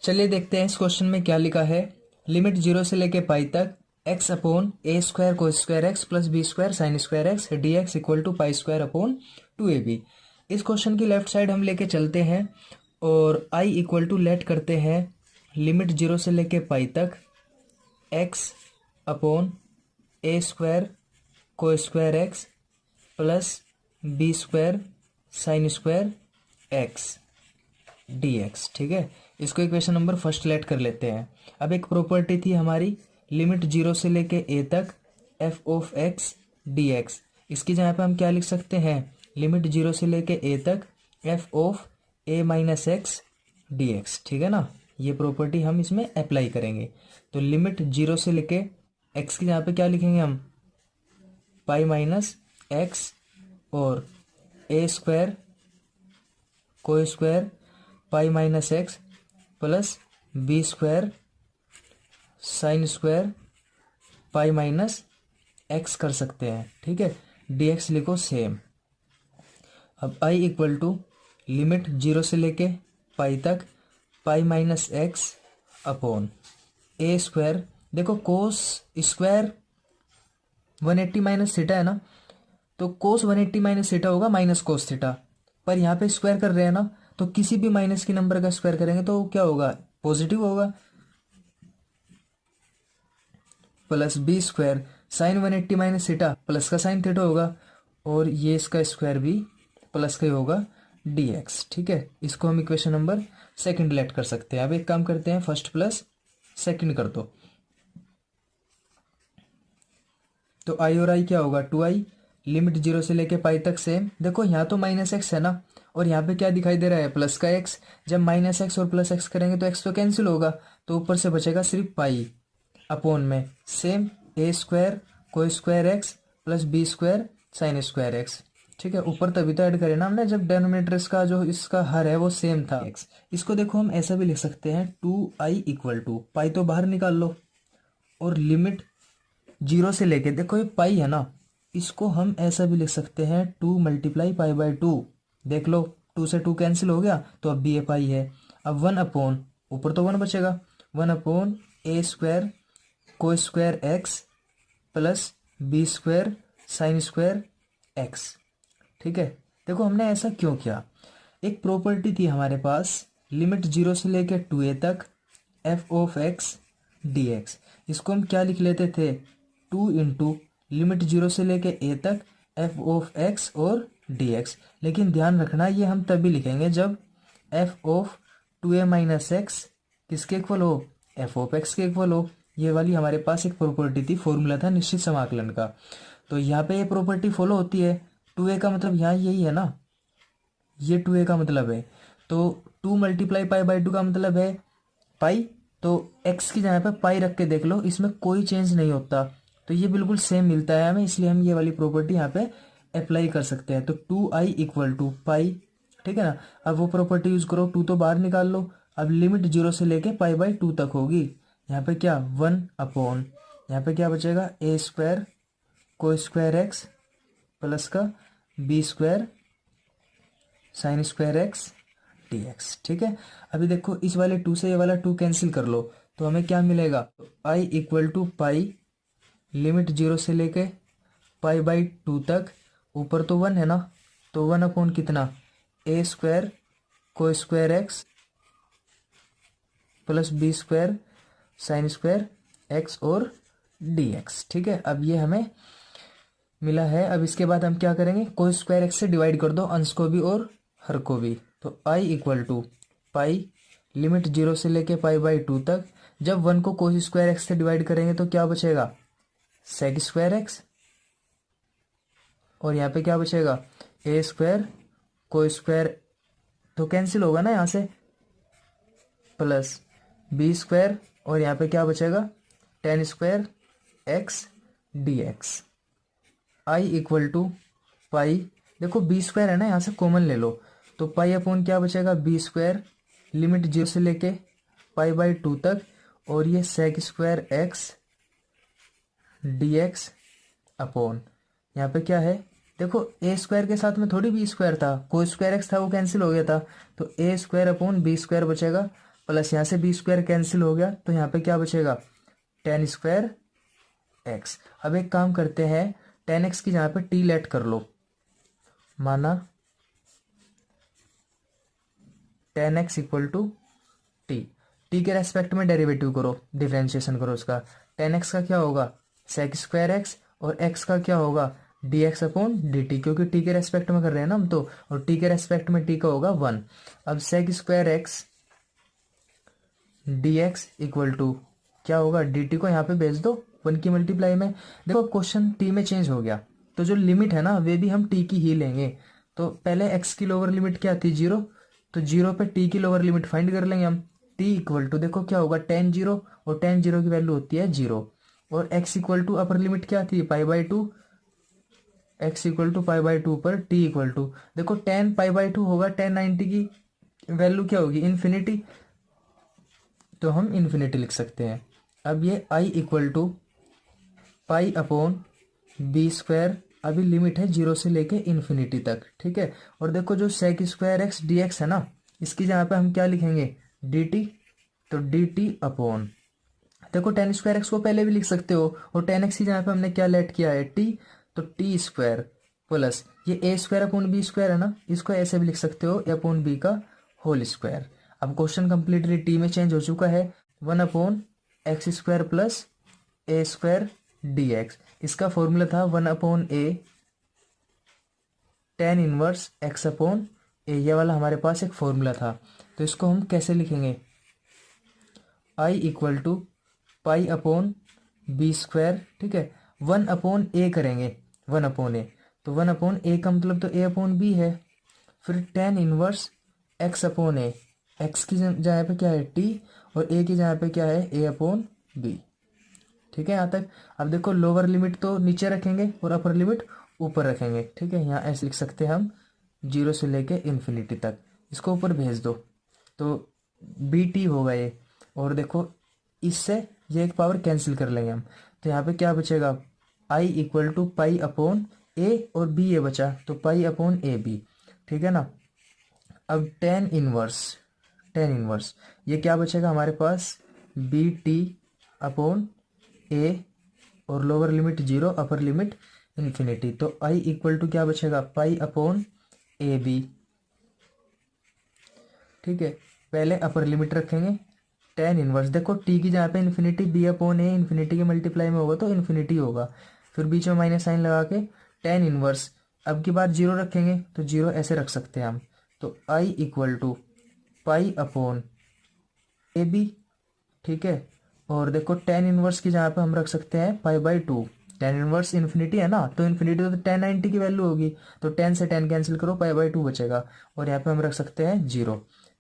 चलिए देखते हैं इस क्वेश्चन में क्या लिखा है। लिमिट जीरो से लेके पाई तक x upon a square cos square x plus b square sine square x d x equal to pi square upon 2ab। इस क्वेश्चन की लेफ्ट साइड हम लेके चलते हैं और आई इक्वल टू लेट करते हैं लिमिट जीरो से लेके पाई तक x upon a square cos square x plus b square sine square x d x. ठीक है, इसको इक्वेशन नंबर फर्स्ट लेट कर लेते हैं। अब एक प्रॉपर्टी थी हमारी लिमिट जीरो से लेके ए तक F of x d x. इसकी जगह पे हम क्या लिख सकते हैं, लिमिट जीरो से लेके ए तक F of A minus x d x. ठीक है ना, ये प्रॉपर्टी हम इसमें अप्लाई करेंगे। तो लिमिट जीरो से लेके एक्स की जगह पे क्या लिखेंगे हम, पाई माइनस एक्स और a square cos square pi minus x plus b square sine square pi minus x कर सकते हैं। ठीक है, डी एक्स लिखो सेम। अब आई इक्वल टू लिमिट जीरो से लेके पाई तक पाई minus x upon a square. देखो कोस स्क्वायर 180 माइनस थीटा है ना, तो कोस 180 माइनस थीटा होगा माइनस कोस थीटा, पर यहाँ पे स्क्वायर कर रहे हैं ना, तो किसी भी माइनस की नंबर का स्क्वायर करेंगे तो क्या होगा, पॉजिटिव होगा। Plus b square sine 180 minus theta plus का साइन थीटा होगा, और ये इसका स्क्वायर भी प्लस का ही होगा डी एक्स। ठीक है, इसको हम इक्वेशन नंबर सेकंड लेट कर सकते हैं। अब एक काम करते हैं, फर्स्ट प्लस सेकंड कर दो, तो आई और आई क्या होगा, 2i। लिमिट जीरो से लेके पाई तक सेम। देखो यहाँ तो माइनस एक्स है ना, और यहाँ पे क्या दिखाई दे रहा है, प्लस का एक्स। जब माइनस एक्स और प्लस एक्स करेंगे तो एक्स तो कैंसिल होगा, तो ऊपर से बचेगा सिर्फ पाई अपॉन में same a square cos square x plus b square sine square x. ठीक है, ऊपर तभी तो ऐड करें ना हमने जब डेनोमिनेटर इसका जो इसका हर है वो सेम था एक्स। इसको देखो हम ऐसा भी लिख सकते हैं, 2i इक्वल टू पाई तो बाहर निकाल लो, और लिमिट जीरो से लेके, देखो ये पाई है ना, इसको हम ऐसा भी लिख सकते हैं 2 मल्टीप्लाई पाई बाई 2। देख लो 2 से 2 कैंसिल हो गया, तो अब भी ये पाई है। अब 1 अपॉन, ऊपर तो 1 बचेगा, 1 upon a square cos square x plus b square sine square x. ठीक है, देखो हमने ऐसा क्यों किया, एक प्रॉपर्टी थी हमारे पास लिमिट जीरो से लेके 2a तक F of x d x. इसको हम क्या लिख लेते थे, 2 इंटू लिमिट जीरो से लेके ए तक एफ ऑफ एक्स और डी एक्स। लेकिन ध्यान रखना ये हम तभी लिखेंगे जब F of 2a minus x किसके इक्वल हो, एफ ऑफ एक्स के इक्वल हो। ये वाली हमारे पास एक प्रॉपर्टी थी, फॉर्मूला था निश्चित समाकलन का, तो यहाँ पे ये प्रॉपर्टी फॉलो होती है। 2a का मतलब यहाँ यही है ना, ये 2a का मतलब है, तो 2 मल्टीप्लाई पाई बाई 2 का मतलब है पाई, तो x की जगह पे पाई रख के देख लो, इसमें कोई चेंज नहीं होता, तो ये बिल्कुल सेम मिलता है हमें, इसलिए हम ये वाली प्रॉपर्टी यहाँ पे अप्लाई कर सकते हैं। तो 2i इक्वल टू पाई। ठीक है ना, अब वो प्रॉपर्टी यूज करो, 2 तो बाहर निकाल लो। अब लिमिट जीरो से लेके पाई बाई 2 तक होगी, यहाँ पे क्या 1 अपॉन, यहाँ पे क्या बचेगा, a square cos square x plus का b square sine square x d x. ठीक है, अभी देखो इस वाले 2 से ये वाला 2 कैंसिल कर लो, तो हमें क्या मिलेगा, I equal to pi limit zero से लेके पाई बाई 2 तक, ऊपर तो 1 है ना, तो 1 अपॉन कितना, a square cos square x plus b square sine square x और डी एक्स। ठीक है, अब ये हमें मिला है। अब इसके बाद हम क्या करेंगे, को स्क्वायर एक्स से डिवाइड कर दो अंश को भी और हर को भी, तो I equal to pi limit zero से लेके पाई बाई 2 तक। जब 1 को कोस स्क्वायर एक्स से डिवाइड करेंगे तो क्या बचेगा, सेक स्क्वायर एक्स, और यहाँ पे क्या बचेगा, ए स्क्वायर को स्क्वायर तो कैंसिल होगा ना यहाँ से, प्लस बी स्क्वायर, और यहाँ पे क्या बचेगा, tan square x d x. I equal to pi, देखो बी स्क्वायर है ना, यहाँ से कॉमन ले लो, तो पाई अपॉन क्या बचेगा, बी स्क्वायर लिमिट जीरो से लेके पाई बाई 2 तक, और ये sec square x d x upon, यहाँ पे क्या है, देखो ए स्क्वायर के साथ में थोड़ी बी स्क्वायर था, को स्क्वायर एक्स था वो कैंसिल हो गया था, तो ए स्क्वायर अपॉन बी स्क्वायर बचेगा, प्लस यहाँ से बी स्क्वायर कैंसिल हो गया, तो यहाँ पे क्या बचेगा, टेन स्क्वायर एक्स। अब एक काम करते हैं, टेन एक्स की जहाँ पे टी लेट कर लो, माना tan x equal to t, t के रेस्पेक्ट में डेरिवेटिव करो, डिफरेंशिएशन करो उसका। टेन एक्स का क्या होगा, सेक स्क्वायर एक्स, और एक्स का क्या होगा, d x upon d t, क्योंकि टी के रेस्पेक्ट में कर रहे हैं ना हम तो, और टी के रेस्पेक्ट में टी का होगा वन। अब sec square x d x equal to क्या होगा, डी टी को यहाँ पे भेज दो वन की मल्टीप्लाई में। देखो अब क्वेश्चन टी में चेंज हो गया, तो जो लिमिट है ना वे भी हम टी की ही लेंगे। तो पहले एक्स की लोअर लिमिट क्या थी, जीरो, तो जीरो पे टी की लोअर लिमिट फाइंड कर लेंगे हम। टी इक्वल टू देखो क्या होगा, टेन जीरो, और टेन जीरो की वैल्यू होती है जीरो, और x equal to upper limit क्या थी, pi by two, x equal to pi by two पर टी इक्वल टू देखो टेन पाई बाई टू होगा, टेन 90 की वैल्यू क्या होगी, इन्फिनिटी, तो हम इन्फिनिटी लिख सकते हैं। अब ये I equal to pi upon b square, अभी लिमिट है जीरो से लेके इन्फिनिटी तक, ठीक है। और देखो जो sec square x d x है ना, इसकी जहाँ पे हम क्या लिखेंगे, डी टी, तो डी टी अपॉन, देखो टेन स्क्वायर एक्स को पहले भी लिख सकते हो, और टेन एक्स की जहाँ पे हमने क्या लेट किया है, टी, तो टी स्क्वायर प्लस ये a square upon b square है ना, इसको ऐसे भी लिख सकते हो, ए अपॉन बी का होल स्क्वायर। अब क्वेश्चन कंप्लीटली टी में चेंज हो चुका है, one upon x square plus a square d x, इसका फॉर्मूला था one upon a tan inverse x upon a, ये वाला हमारे पास एक फॉर्मूला था। तो इसको हम कैसे लिखेंगे, I equal to pi upon b square, ठीक है, वन अपॉन ए करेंगे, वन अपॉन ए, तो वन अपॉन ए का मतलब तो ए अपॉन बी है, फिर टेन इनवर्स एक्स अपॉन ए, एक्स की जगह पे क्या है टी, और ए की जगह पे क्या है ए अपॉन बी, ठीक है यहाँ तक। अब देखो लोअर लिमिट तो नीचे रखेंगे और अपर लिमिट ऊपर रखेंगे, ठीक है, यहाँ ऐसे लिख सकते हैं हम, जीरो से लेके इन्फिनिटी तक, इसको ऊपर भेज दो, तो बी टी होगा ये, और देखो इससे ये एक पावर कैंसिल कर लेंगे हम, तो यहाँ पे क्या बचेगा, आई इक्वल टू पाई अपॉन ए, और बी ए बचा, तो पाई अपॉन ए बी, ठीक है ना। अब टेन इनवर्स ये क्या बचेगा हमारे पास, बी टी अपॉन ए, और lower limit zero, upper limit infinity, तो आई इक्वल टू क्या बचेगा, पाई अपॉन ए बी, ठीक है। पहले अपर लिमिट रखेंगे, टेन इनवर्स, देखो टी की जहाँ पे इन्फिनिटी, बी अपॉन ए इन्फिनिटी के मल्टीप्लाई में होगा तो इन्फिनिटी होगा, फिर बीच में माइनस साइन लगा के टेन इनवर्स, अब की बार जीरो रखेंगे तो जीरो ऐसे रख सकते हैं हम, तो I equal to pi upon a b, ठीक है। और देखो टेन इनवर्स की जहाँ पे हम रख सकते हैं पाई by to, tan inverse infinity है ना, तो इन्फिनिटी तो टेन 90 की वैल्यू होगी, तो टेन से टेन कैंसिल करो, पाई बाई टू बचेगा, और यहाँ पे हम रख सकते हैं जीरो,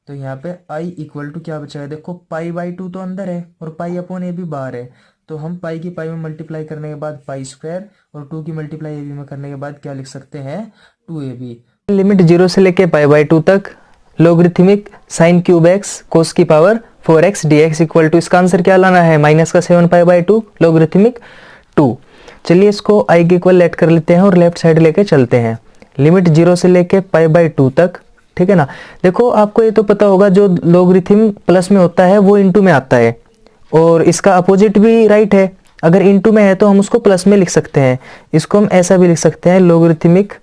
तो यहाँ पे आई इक्वल टू क्या बचेगा, देखो पाई बाई टू तो अंदर है और पाई अपॉन ए भी बाहर है, तो हम पाई की पाई में मल्टीप्लाई करने के बाद पाई स्क्वायर, और टू की मल्टीप्लाई ए बी में करने के बाद क्या लिख सकते हैं, two a b. Limit zero से लेके पाई बाई टू तक, logarithmic sine cube x cos की power 4x dx equal to, इसका आंसर क्या लाना है, माइनस का 7 पाई बाई टू लोगरिथमिक 2। चलिए इसको i के इक्वल लेट कर लेते हैं और लेफ्ट साइड लेके चलते हैं, लिमिट जीरो से लेके पाई बाई टू तक, ठीक है ना। देखो आपको ये तो पता होगा जो लोगरिथम प्लस में होता है वो इनटू में आता है, और इसका अपोजिट भी राइट है, अगर इनटू में है तो हम उसको प्लस में लिख सकते हैं, इसको हम ऐसा भी लिख सकते हैं, लोगरिथमिक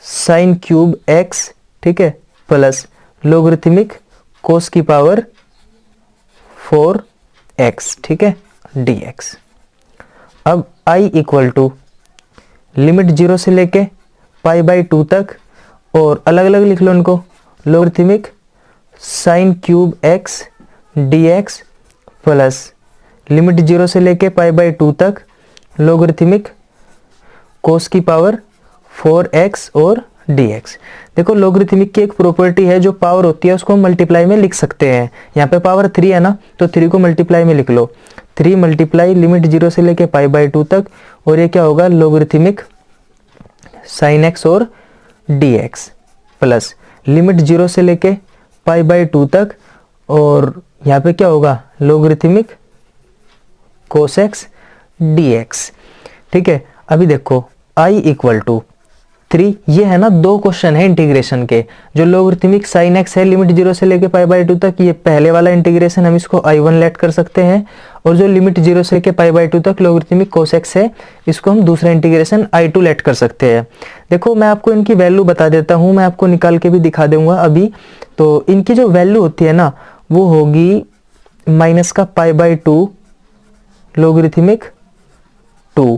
साइन क्यूब एक्स, ठीक है, प्लस लोगरिथमिक कोस की पावर 4x, ठीक है, dx। अब i equal to limit zero से लेके पाई बाई टू तक, और अलग अलग लिख लो इनको, logarithmic sine cube x dx plus limit zero से लेके पाई बाई टू तक लोगरिथमिक कोस की पावर 4x और dx। देखो लोगरिथमिक की एक प्रॉपर्टी है, जो पावर होती है उसको मल्टीप्लाई में लिख सकते हैं, यहाँ पे पावर 3 है ना, तो 3 को मल्टीप्लाई में लिख लो, 3 मल्टीप्लाई लिमिट जीरो से लेके पाई बाई टू तक, और ये क्या होगा, लोगरिथमिक साइन एक्स और dx प्लस लिमिट जीरो से लेके पाई बाई टू तक, और यहाँ पे क्या होगा, लोगरिथमिक कोस एक्स dx, ठीक है। अभी देखो i इक्वल टू 3। ये है ना दो क्वेश्चन है इंटीग्रेशन के, जो लोगरिथमिक साइन एक्स है लिमिट 0 से लेके पाई बाई 2 तक, ये पहले वाला इंटीग्रेशन हम इसको I1 लेट कर सकते हैं, और जो लिमिट 0 से लेके पाई बाई 2 तक लोगरिथमिक कोस एक्स है, इसको हम दूसरा इंटीग्रेशन I2 लेट कर सकते हैं। देखो मैं आपको इनकी वैल्यू बता देता हूँ, मैं आपको निकाल के भी दिखा दूंगा अभी। तो इनकी जो वैल्यू होती है ना, वो होगी माइनस का पाई बाई 2 लोगरिथमिक 2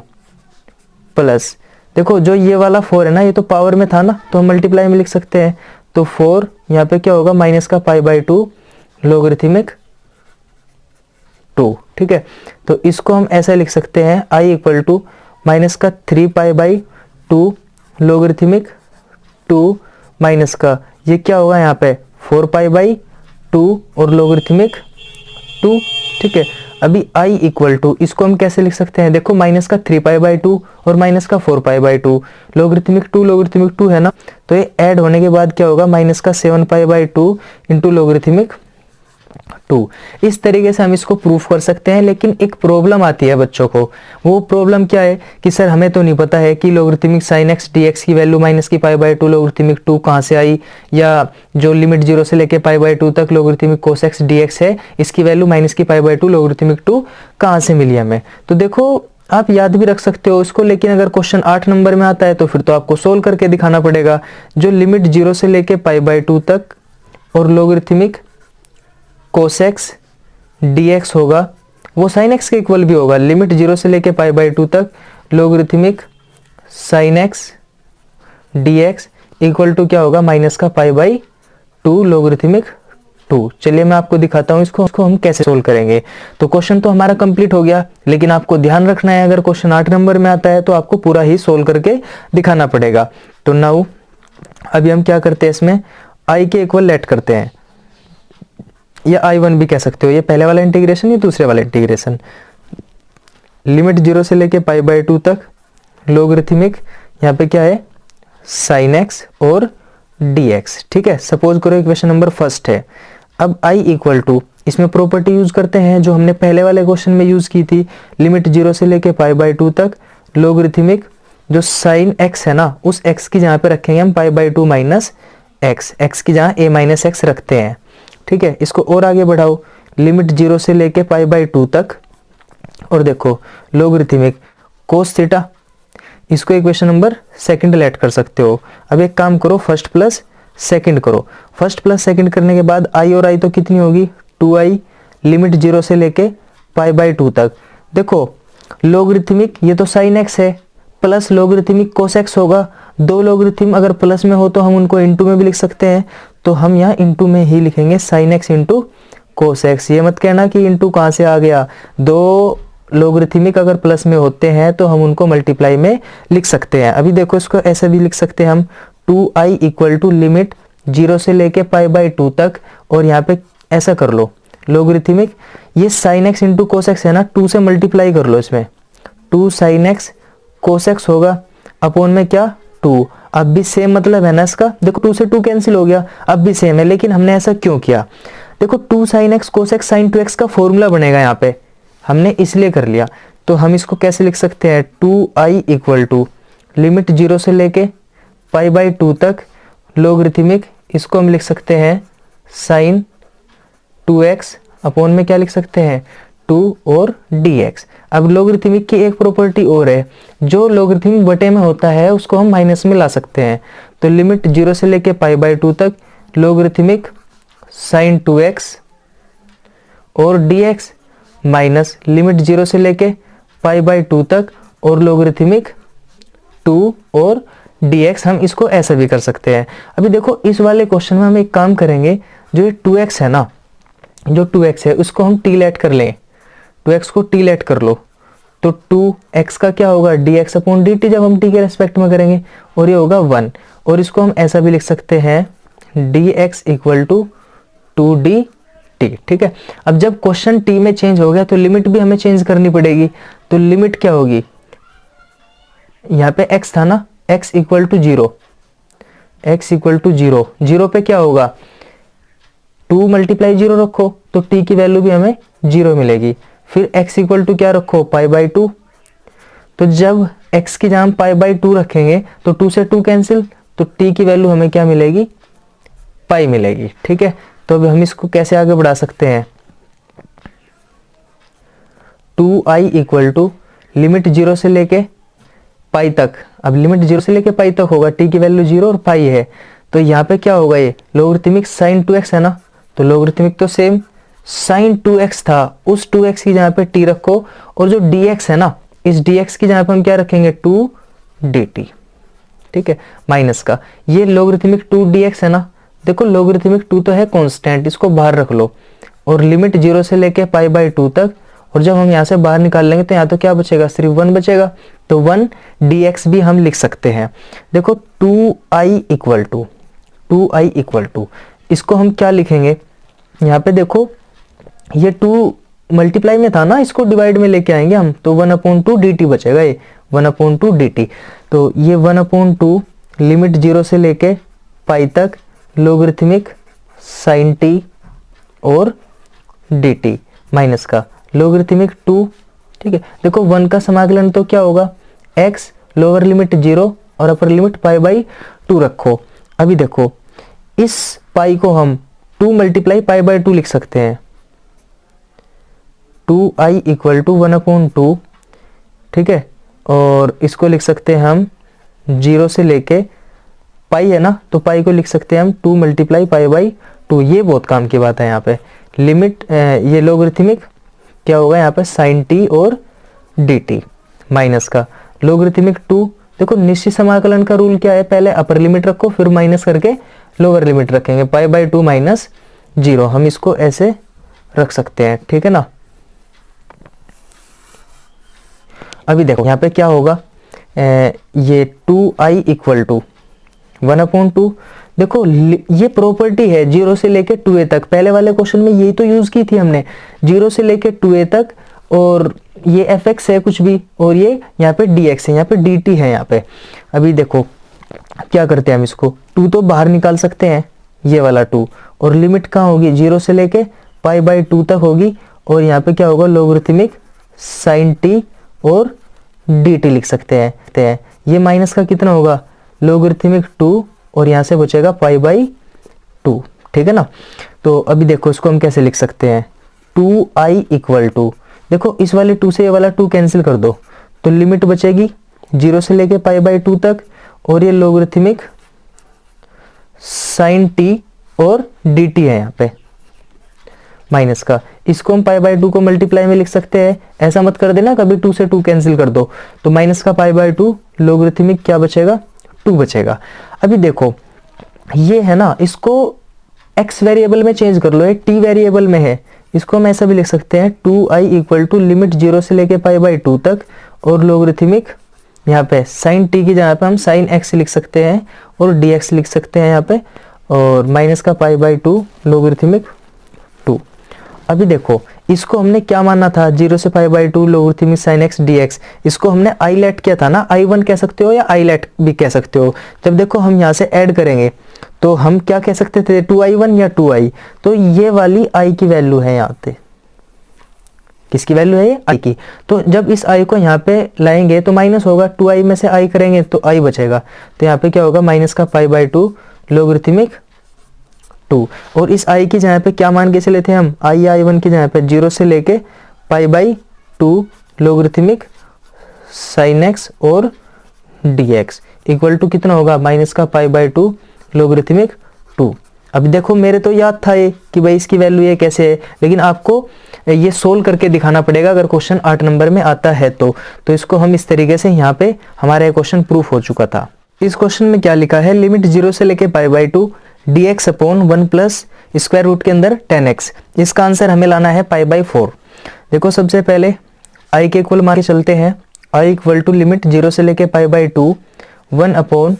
प्लस, देखो जो ये वाला 4 है ना, ये तो पावर में था ना, तो हम मल्टीप्लाई में लिख सकते हैं। तो 4 यहाँ पे क्या होगा, माइनस का पाई बाई 2 लोगरिथमिक 2। ठीक है, तो इसको हम ऐसा लिख सकते हैं, I इक्वल टू माइनस का 3 पाई बाई 2 लोगरिथमिक 2 माइनस का ये क्या होगा यहाँ पे 4 पाई बाई 2 और लोगरिथमिक 2। ठीक है, अभी I इक्वल टू इसको हम कैसे लिख सकते हैं, देखो माइनस का 3 पाई बाई 2 और माइनस का 4 पाई बाई 2 लोगरिथमिक 2 है ना, तो ये ऐड होने के बाद क्या होगा, माइनस का 7 पाई बाई 2 इंटू लोगरिथमिक 2। इस तरीके से हम इसको प्रूफ कर सकते हैं। लेकिन एक प्रॉब्लम आती है बच्चों को, वो प्रॉब्लम क्या है कि सर हमें तो नहीं पता है कि logarithmic sine x d x की वैल्यू माइनस की पाई बाई 2 लोगरिथमिक 2 कहाँ से आई, या जो लिमिट 0 से लेके पाई बाई 2 तक logarithmic cos x d x है, इसकी वैल्यू माइनस की पाई बाई 2 लोगरिथमिक 2 कहाँ से मिली हमें। तो देखो आप याद भी रख सकते हो इसको, लेकिन अगर क्वेश्चन 8 नंबर में आता है तो फिर तो आपको सोल्व करके दिखाना पड़ेगा। जो लिमिट 0 से लेके पाई बाई 2 तक और logarithmic cos x d x होगा, वो साइन एक्स के इक्वल भी होगा। लिमिट 0 से लेके पाई बाई 2 तक logarithmic sine x d x equal to क्या होगा, माइनस का पाई बाई 2 लोगरिथमिक 2। चलिए मैं आपको दिखाता हूँ इसको हम कैसे सोल्व करेंगे। तो क्वेश्चन तो हमारा कंप्लीट हो गया, लेकिन आपको ध्यान रखना है अगर क्वेश्चन 8 नंबर में आता है तो आपको पूरा ही सोल्व करके दिखाना पड़ेगा। तो नाउ अभी हम क्या करते हैं, इसमें I के इक्वल लेट करते हैं, या I1 भी कह सकते हो, ये पहले वाला इंटीग्रेशन या दूसरे वाला इंटीग्रेशन। लिमिट 0 से लेके पाई बाई 2 तक लोगरिथमिक यहाँ पे क्या है साइन एक्स और dx। ठीक है, सपोज करो इक्वेशन नंबर फर्स्ट है। अब I इक्वल टू इसमें प्रॉपर्टी यूज करते हैं जो हमने पहले वाले क्वेश्चन में यूज की थी, लिमिट 0 से लेके पाई बाई 2 तक लोगरिथमिक जो साइन x है ना, उस x की जहाँ पे रखेंगे हम पाई बाई 2 माइनस x की जहाँ a माइनस एक्स रखते हैं। ठीक है, इसको और आगे बढ़ाओ, लिमिट 0 से लेके पाई बाई 2 तक, और देखो लोगरिथमिक कोस थीटा, इसको इक्वेशन नंबर सेकंड लेट कर सकते हो। अब एक काम करो, फर्स्ट प्लस सेकंड करो। फर्स्ट प्लस सेकंड करने के बाद I और I तो कितनी होगी 2I लिमिट 0 से लेके पाई बाई 2 तक। देखो लोगरिथमिक ये तो साइन एक्स है, प्लस लोगरिथमिक कोस एक्स होगा। दो लोगरिथम अगर प्लस में हो तो हम उनको इनटू में भी लिख सकते हैं, तो हम यहाँ इनटू में ही लिखेंगे sine x into cos x. ये मत कहना कि इनटू कहाँ से आ गया, दो लोगरिथमिक अगर प्लस में होते हैं तो हम उनको मल्टीप्लाई में लिख सकते हैं। अभी देखो इसको ऐसे भी लिख सकते हैं हम, 2I इक्वल टू लिमिट 0 से लेके पाई बाई 2 तक, और यहाँ पे ऐसा कर लो लोगरिथमिक ये sine x into cos x है ना, 2 से मल्टीप्लाई कर लो, इसमें 2 साइन एक्स कोस एक्स होगा अपॉन में क्या 2। अब भी सेम मतलब है ना इसका, देखो 2 से 2 कैंसिल हो गया, अब भी सेम है। लेकिन हमने ऐसा क्यों किया, देखो 2 sine x cos x sine 2x का फॉर्मूला बनेगा यहाँ पे, हमने इसलिए कर लिया। तो हम इसको कैसे लिख सकते हैं, 2I इक्वल टू लिमिट 0 से लेके पाई बाई 2 तक लोगरिथमिक, इसको हम लिख सकते हैं साइन 2x अपॉन में क्या लिख सकते हैं 2 और dx। अब लोगरिथमिक की एक प्रॉपर्टी और है, जो लोगरिथमिक बटे में होता है उसको हम माइनस में ला सकते हैं। तो लिमिट 0 से लेके पाई बाई 2 तक लोगरिथमिक साइन 2x और dx माइनस लिमिट 0 से लेके पाई बाई 2 तक और लोगरिथमिक 2 और dx। हम इसको ऐसा भी कर सकते हैं। अभी देखो इस वाले क्वेश्चन में हम एक काम करेंगे, जो ये 2x है ना, जो 2x है उसको हम t लेट कर लें, 2x को t लेट कर लो, तो 2x का क्या होगा dx अपॉन dt जब हम t के रेस्पेक्ट में करेंगे, और ये होगा 1। और इसको हम ऐसा भी लिख सकते हैं dx इक्वल टू 2dt। ठीक है, अब जब क्वेश्चन t में चेंज हो गया तो लिमिट भी हमें चेंज करनी पड़ेगी। तो लिमिट क्या होगी, यहाँ पे x था ना, x equal to 0, x equal to 0, 0 पे क्या होगा 2 मल्टीप्लाई 0 रखो तो t की वैल्यू भी हमें 0 मिलेगी। फिर x इक्वल टू क्या रखो पाई बाई 2, तो जब x की जगह हम पाई बाई 2 रखेंगे तो 2 से 2 कैंसिल, तो t की वैल्यू हमें क्या मिलेगी, पाई मिलेगी। ठीक है, तो अब हम इसको कैसे आगे बढ़ा सकते हैं, 2i इक्वल टू लिमिट 0 से लेके पाई तक। अब लिमिट 0 से लेके पाई तक होगा, t की वैल्यू 0 और पाई है, तो यहाँ पे क्या होगा, ये लोगरिथमिक साइन 2x है ना, तो लोगरिथमिक तो सेम साइन 2x था, उस 2x की जगह पे t रखो, और जो dx है ना, इस dx की जगह पे हम क्या रखेंगे, 2 dt। ठीक है, माइनस का ये लोगरिथमिक 2 dx है ना, देखो लोगरिथमिक 2 तो है कांस्टेंट, इसको बाहर रख लो, और लिमिट 0 से लेके पाई बाई 2 तक, और जब हम यहाँ से बाहर निकाल लेंगे तो यहाँ तो क्या बचेगा, सिर्फ 1 बचेगा, तो 1 dx भी हम लिख सकते हैं। देखो 2i इक्वल टू इसको हम क्या लिखेंगे, यहाँ पे देखो ये 2 मल्टीप्लाई में था ना, इसको डिवाइड में लेके आएंगे हम, तो 1/2 dt बचेगा, ये 1/2 dt। तो ये 1/2 लिमिट 0 से लेके पाई तक लोगरिथमिक साइन t और dt माइनस का लोगरिथमिक 2। ठीक है, देखो 1 का समाकलन तो क्या होगा, x लोअर लिमिट 0 और अपर लिमिट पाई बाई 2 रखो। अभी देखो इस पाई को हम 2 मल्टीप्लाई पाई बाई 2 लिख सकते हैं, 2i इक्वल टू 1/2। ठीक है, और इसको लिख सकते हैं हम 0 से लेके पाई है ना, तो पाई को लिख सकते हैं हम 2 मल्टीप्लाई पाई बाई 2। ये बहुत काम की बात है, यहाँ पे लिमिट ये लोगरिथमिक क्या होगा, यहाँ पे साइन t और dt माइनस का लोगरिथमिक 2। देखो निश्चित समाकलन का रूल क्या है, पहले अपर लिमिट रखो फिर माइनस करके लोअर लिमिट रखेंगे, पाई बाई 2 माइनस 0, हम इसको ऐसे रख सकते हैं। ठीक है ना, अभी देखो यहाँ पे क्या होगा, ये 2i इक्वल टू 1/2। देखो ये प्रॉपर्टी है 0 से लेके 2a तक, पहले वाले क्वेश्चन में यही तो यूज की थी हमने, 0 से लेके 2a तक, और ये fx है कुछ भी, और ये यहाँ पे dx है, यहाँ पे dt है यहाँ पे। अभी देखो क्या करते हैं हम, इसको 2 तो बाहर निकाल सकते हैं, ये वाला 2, और लिमिट कहाँ होगी, 0 से लेके पाई बाई 2 तक होगी, और यहाँ पे क्या होगा, लोगरिथमिक साइन t और dt लिख सकते हैं। ये माइनस का कितना होगा, लोगरिथमिक 2, और यहाँ से बचेगा पाई बाई 2। ठीक है ना, तो अभी देखो इसको हम कैसे लिख सकते हैं, 2i इक्वल टू, देखो इस वाले 2 से ये वाला 2 कैंसिल कर दो, तो लिमिट बचेगी 0 से लेके पाई बाई 2 तक, और ये लोगरिथमिक साइन t और dt है यहाँ पे माइनस का, इसको हम पाई बाई 2 को मल्टीप्लाई में लिख सकते हैं, ऐसा मत कर देना कभी 2 से 2 कैंसिल कर दो, तो माइनस का पाई बाई 2 लोगरिथमिक क्या बचेगा, 2 बचेगा। अभी देखो ये है ना, इसको x वेरिएबल में चेंज कर लो, ये t वेरिएबल में है, इसको हम ऐसा भी लिख सकते हैं, 2i इक्वल टू लिमिट 0 से लेके पाई बाई 2 तक, और लोगरिथमिक यहाँ पे साइन t की जगह पे हम साइन x लिख सकते हैं, और dx लिख सकते हैं यहाँ पे, और माइनस का पाई बाई 2 लोगरिथमिक 2। अभी देखो इसको हमने क्या माना था, 0 से pi by 2 logarithmic sine x dx, इसको हमने i लेट किया था ना, i1 कह सकते हो या i लेट भी कह सकते हो। जब देखो हम यहाँ से ऐड करेंगे तो हम क्या कह सकते थे, 2i1 या 2i, तो ये वाली i की वैल्यू है यहाँ पे, किसकी वैल्यू है ये, i की। तो जब इस i को यहाँ पे लाएंगे तो माइनस होगा, 2i में से i करेंगे तो i बचेगा, तो यहाँ पे क्या होगा, माइनस का पाई बाई 2 लोगरिथमिक 2, और इस i की जगह पे क्या मान के चले थे हम, i1 की जगह पे 0 से लेके pi by 2 logarithmic sine x और dx इक्वल टू कितना होगा, माइनस का पाई बाई 2 लोगरिथमिक 2। अब देखो मेरे तो याद था ये कि भाई इसकी वैल्यू ये कैसे है, लेकिन आपको ये सोल्व करके दिखाना पड़ेगा अगर क्वेश्चन 8 नंबर में आता है तो इसको हम इस तरीके से, यहाँ पे हमारा ये क्वेश्चन प्रूफ हो चुका था। इस क्वेश्चन में क्या लिखा है, लिमिट 0 से लेके pi by 2 dx upon 1 plus square root के अंदर 10x, इसका आंसर हमें लाना है पाई बाई 4। देखो सबसे पहले i के इक्वल मान के चलते हैं, i इक्वल टू लिमिट 0 से लेके पाई बाई 2 1 अपॉन,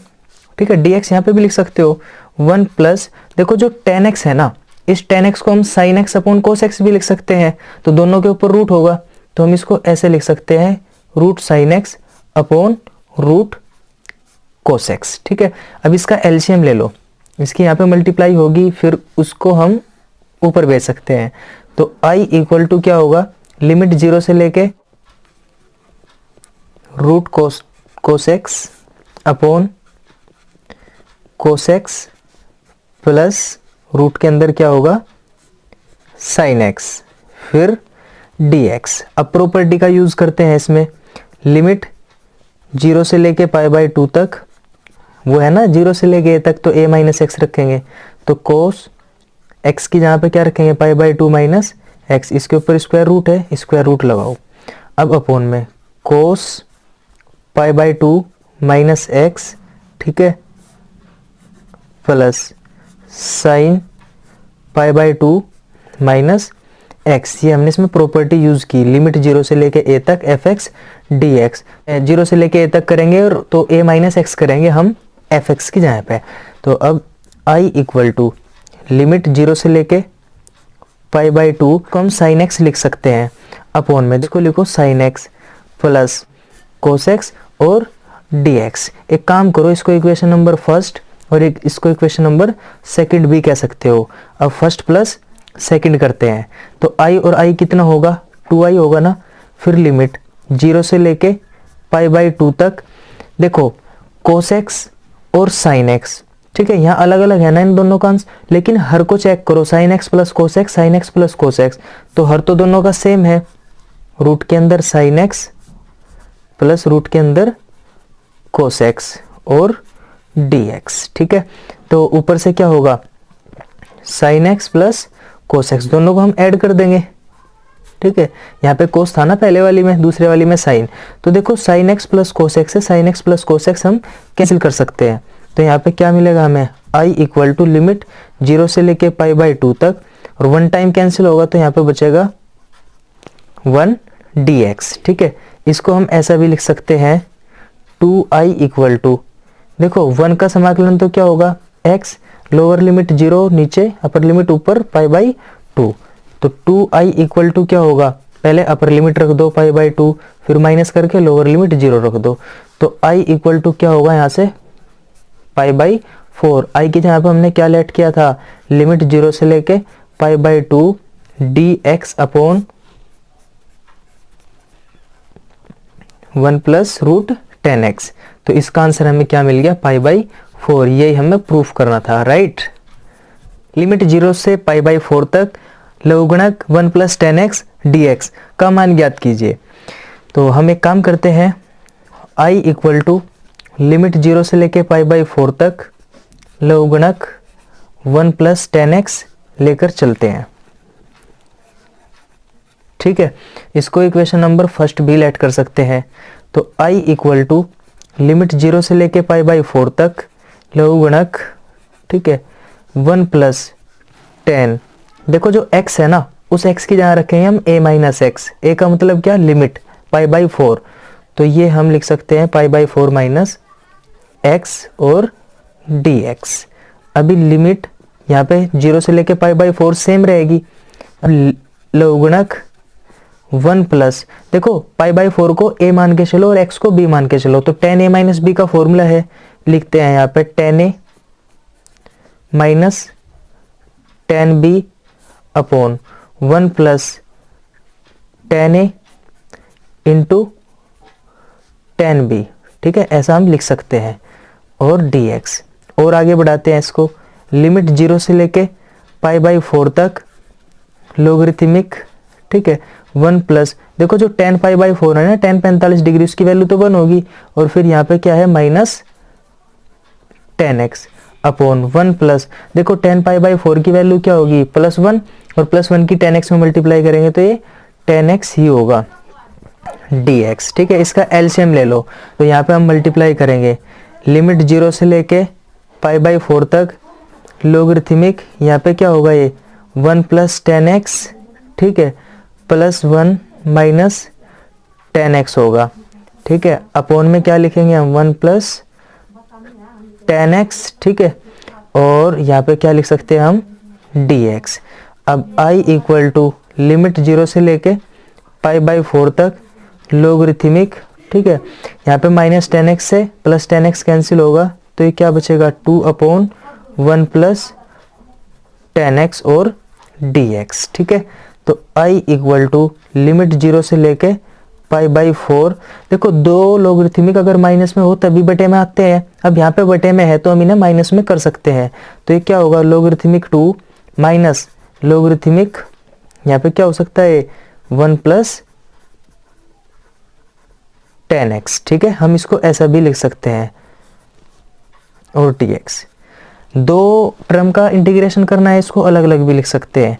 ठीक है, dx यहाँ पे भी लिख सकते हो 1 प्लस, देखो जो 10x है ना, इस 10x को हम sin x upon cos x भी लिख सकते हैं, तो दोनों के ऊपर रूट होगा, तो हम इसको ऐसे लिख सकते हैं root sin x upon root cos x। ठीक है, अब इसका एलसीएम ले लो, इसकी यहाँ पे मल्टीप्लाई होगी, फिर उसको हम ऊपर भेज सकते हैं, तो i इक्वल टू क्या होगा, लिमिट 0 से लेके root cos cos x upon cos x plus root के अंदर क्या होगा साइन एक्स, फिर dx। अब प्रॉपर्टी का यूज करते हैं इसमें, लिमिट 0 से लेके पाई बाई 2 तक, वो है ना 0 से लेके a तक, तो a माइनस एक्स रखेंगे, तो कोस x की जहाँ पे क्या रखेंगे पाई बाई 2 माइनस एक्स, इसके ऊपर स्क्वायर रूट है, स्क्वायर रूट लगाओ। अब अपॉन में कोस पाई बाई 2 माइनस एक्स, ठीक है, plus sine pi by 2 minus x. ये हमने इसमें प्रॉपर्टी यूज की, लिमिट 0 से लेके a तक एफ एक्स डी एक्स। 0 से लेके a तक करेंगे और तो a माइनस एक्स करेंगे हम एफ एक्स की जगह पे। तो अब i इक्वल टू लिमिट 0 से लेके पाई बाई 2 को हम साइन एक्स लिख सकते हैं, अपॉन में इसको लिखो sign x plus cos x और डी एक्स। एक काम करो, इसको इक्वेशन नंबर फर्स्ट और एक इसको इक्वेशन नंबर सेकंड भी कह सकते हो। अब फर्स्ट प्लस सेकंड करते हैं, तो i और i कितना होगा 2i होगा ना। फिर लिमिट 0 से लेके पाई बाई 2 तक, देखो कोस एक्स और साइन एक्स, ठीक है, यहाँ अलग अलग है ना इन दोनों का अंश, लेकिन हर को चेक करो, sign x plus cos x, sign x plus cos x, तो हर तो दोनों का सेम है, रूट के अंदर साइन एक्स प्लस रूट के अंदर कोस एक्स और डी एक्स, ठीक है। तो ऊपर से क्या होगा sine x plus cos x, दोनों को हम ऐड कर देंगे, ठीक है। यहाँ पे कोस था ना पहले वाली में, दूसरे वाली में साइन, तो देखो sine x plus cos x है, sine x plus cos x हम कैंसिल कर सकते हैं। तो यहाँ पे क्या मिलेगा हमें, i इक्वल टू लिमिट 0 से लेके पाई बाई 2 तक, और 1 टाइम कैंसिल होगा तो यहाँ पे बचेगा 1 dx, ठीक है। इसको हम ऐसा भी लिख सकते हैं 2i इक्वल टू, देखो 1 का समाकलन तो क्या होगा x, लोअर लिमिट 0 नीचे, अपर लिमिट ऊपर पाई बाई 2, तो 2i इक्वल टू क्या होगा, पहले अपर लिमिट रख दो पाई बाई 2, फिर माइनस करके लोअर लिमिट 0 रख दो, तो i इक्वल टू क्या होगा यहाँ से पाई बाई 4। i की जगह पे हमने क्या लेट किया था, लिमिट 0 से लेके pi by 2 dx upon 1 plus root 10x। तो इसका आंसर हमें क्या मिल गया पाई बाई 4, यही हमें प्रूफ करना था, राइट। लिमिट 0 से पाई बाई 4 तक लघुगणक 1 प्लस 10x dx का मान ज्ञात कीजिए। तो हम एक काम करते हैं, i इक्वल टू लिमिट 0 से लेके पाई बाई 4 तक लघुगणक 1 प्लस 10x लेकर चलते हैं, ठीक है। इसको इक्वेशन नंबर फर्स्ट भी लेट कर सकते हैं, तो i इक्वल टू लिमिट 0 से लेके पाई बाई 4 तक लघुगणक, ठीक है, 1 प्लस 10, देखो जो x है ना उस x की जहाँ रखेंगे हम a माइनस एक्स, a का मतलब क्या लिमिट पाई बाई 4, तो ये हम लिख सकते हैं पाई बाई 4 माइनस x और dx। अभी लिमिट यहाँ पे 0 से लेके पाई बाई 4 सेम रहेगी, लघुगणक 1 प्लस, देखो पाई बाई 4 को a मान के चलो और x को b मान के चलो, तो 10a माइनस b का फॉर्मूला है, लिखते हैं यहाँ पे 10a minus 10b upon 1 plus 10a into 10b, ठीक है, ऐसा हम लिख सकते हैं, और dx। और आगे बढ़ाते हैं इसको, लिमिट 0 से लेके पाई बाई 4 तक लोगरिथमिक, ठीक है, 1 प्लस, देखो जो 10 पाई बाई 4 है ना, 10 45 डिग्री, उसकी वैल्यू तो 1 होगी, और फिर यहाँ पे क्या है माइनस 10x अपॉन 1 प्लस, देखो 10 पाई बाई 4 की वैल्यू क्या होगी प्लस 1, और प्लस 1 की 10x में मल्टीप्लाई करेंगे तो ये 10x ही होगा dx, ठीक है। इसका एलसीएम ले लो, तो यहाँ पे हम मल्टीप्लाई करेंगे, लिमिट 0 से लेके पाई बाई 4 तक लोगरिथमिक, यहाँ पे क्या होगा ये 1 प्लस 10x, ठीक है, प्लस 1 माइनस 10x होगा, ठीक है, अपॉन में क्या लिखेंगे हम 1 प्लस 10x, ठीक है, और यहाँ पे क्या लिख सकते हैं हम dx। अब i इक्वल टू लिमिट 0 से लेके पाई बाई 4 तक लोगरिथमिक, ठीक है, यहाँ पे माइनस 10x से प्लस 10x कैंसिल होगा, तो ये क्या बचेगा 2 अपॉन 1 प्लस 10x और dx, ठीक है। तो i इक्वल टू लिमिट 0 से लेके पाई बाई 4। देखो दो लोगरिथमिक अगर माइनस में हो तभी बटे में आते हैं, अब यहाँ पे बटे में है तो हम इन्हें माइनस में कर सकते हैं। तो ये क्या होगा, लोगरिथमिक 2 माइनस लोगरिथमिक, यहाँ पे क्या हो सकता है 1 प्लस 10x। ठीक है, हम इसको ऐसा भी लिख सकते हैं, और dx। दो टर्म का इंटीग्रेशन करना है, इसको अलग अलग भी लिख सकते हैं।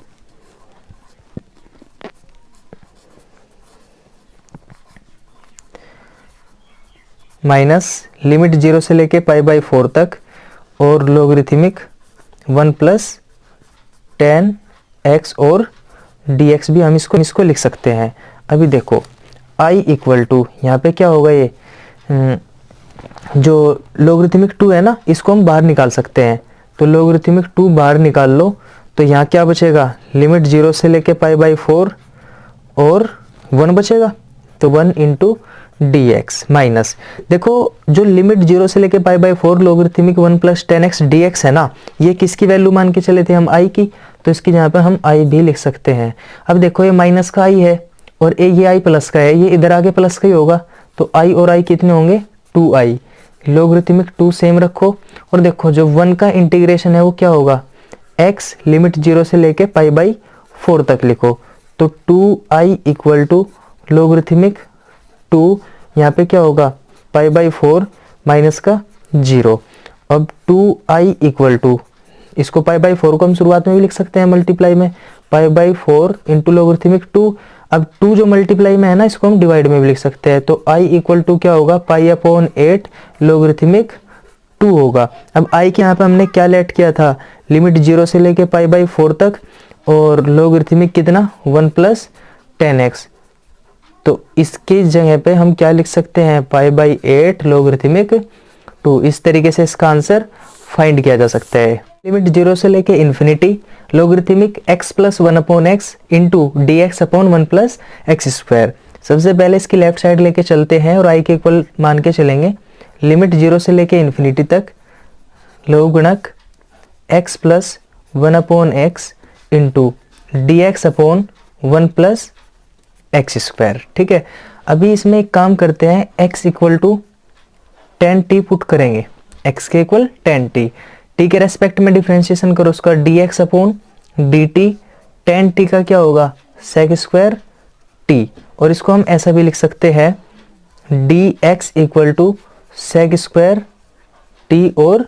माइनस लिमिट 0 से लेके पाई बाई 4 तक और लोगरिथमिक 1 प्लस 10x और dx भी हम इसको लिख सकते हैं। अभी देखो i इक्वल टू, यहाँ पे क्या होगा, ये जो लोगरिथमिक 2 है ना, इसको हम बाहर निकाल सकते हैं। तो लोगरिथमिक 2 बाहर निकाल लो तो यहाँ क्या बचेगा, लिमिट 0 से लेके पाई बाई 4 और 1 बचेगा, तो 1 इंटू dx माइनस, देखो जो लिमिट 0 से लेके pi by 4 logarithmic 1 plus 10x dx है ना, ये किसकी वैल्यू मान के चले थे हम, i की, तो इसकी जहाँ पे हम i भी लिख सकते हैं। अब देखो ये माइनस का i है और ये i प्लस का है, ये इधर आगे प्लस का ही होगा, तो i और i कितने होंगे 2i। लोगरिथमिक 2 सेम रखो और देखो जो 1 का इंटीग्रेशन है वो क्या होगा, x लिमिट 0 से लेके पाई बाई 4 तक लिखो, तो 2i इक्वल टू लोगरिथमिक 2, यहाँ पे क्या होगा पाई बाई 4 माइनस का 0। अब 2i इक्वल टू, इसको पाई बाई 4 को हम शुरुआत में भी लिख सकते हैं मल्टीप्लाई में, पाई बाई 4 इंटू लोगरिथमिक 2। अब 2 जो मल्टीप्लाई में है ना, इसको हम डिवाइड में भी लिख सकते हैं, तो i इक्वल टू क्या होगा, पाई अपॉन 8 लोगरिथमिक 2 होगा। अब i के यहाँ पे हमने क्या लेट किया था, लिमिट 0 से लेके पाई बाई 4 तक और लोगरिथमिक कितना 1 प्लस 10x, तो इसकी जगह पे हम क्या लिख सकते हैं, पाई बाई 8 लोगरिथमिक 2। इस तरीके से इसका आंसर फाइंड किया जा सकता है। लिमिट 0 से लेके infinity logarithmic x plus 1 upon x into d x upon 1 plus x square. सबसे पहले इसकी लेफ्ट साइड लेके चलते हैं और i के इक्वल मान के चलेंगे। लिमिट 0 से लेके इन्फिनिटी तक लघु गुणक x plus 1 upon x into d x upon 1 plus x square. ठीक है, अभी इसमें एक काम करते हैं, x equal to 10t put करेंगे, x के इक्वल 10t, t के रेस्पेक्ट में डिफरेंशिएशन करो उसका dx अपॉन dt, 10t का क्या होगा सेक स्क्वायर t, और इसको हम ऐसा भी लिख सकते हैं dx equal to sec square t और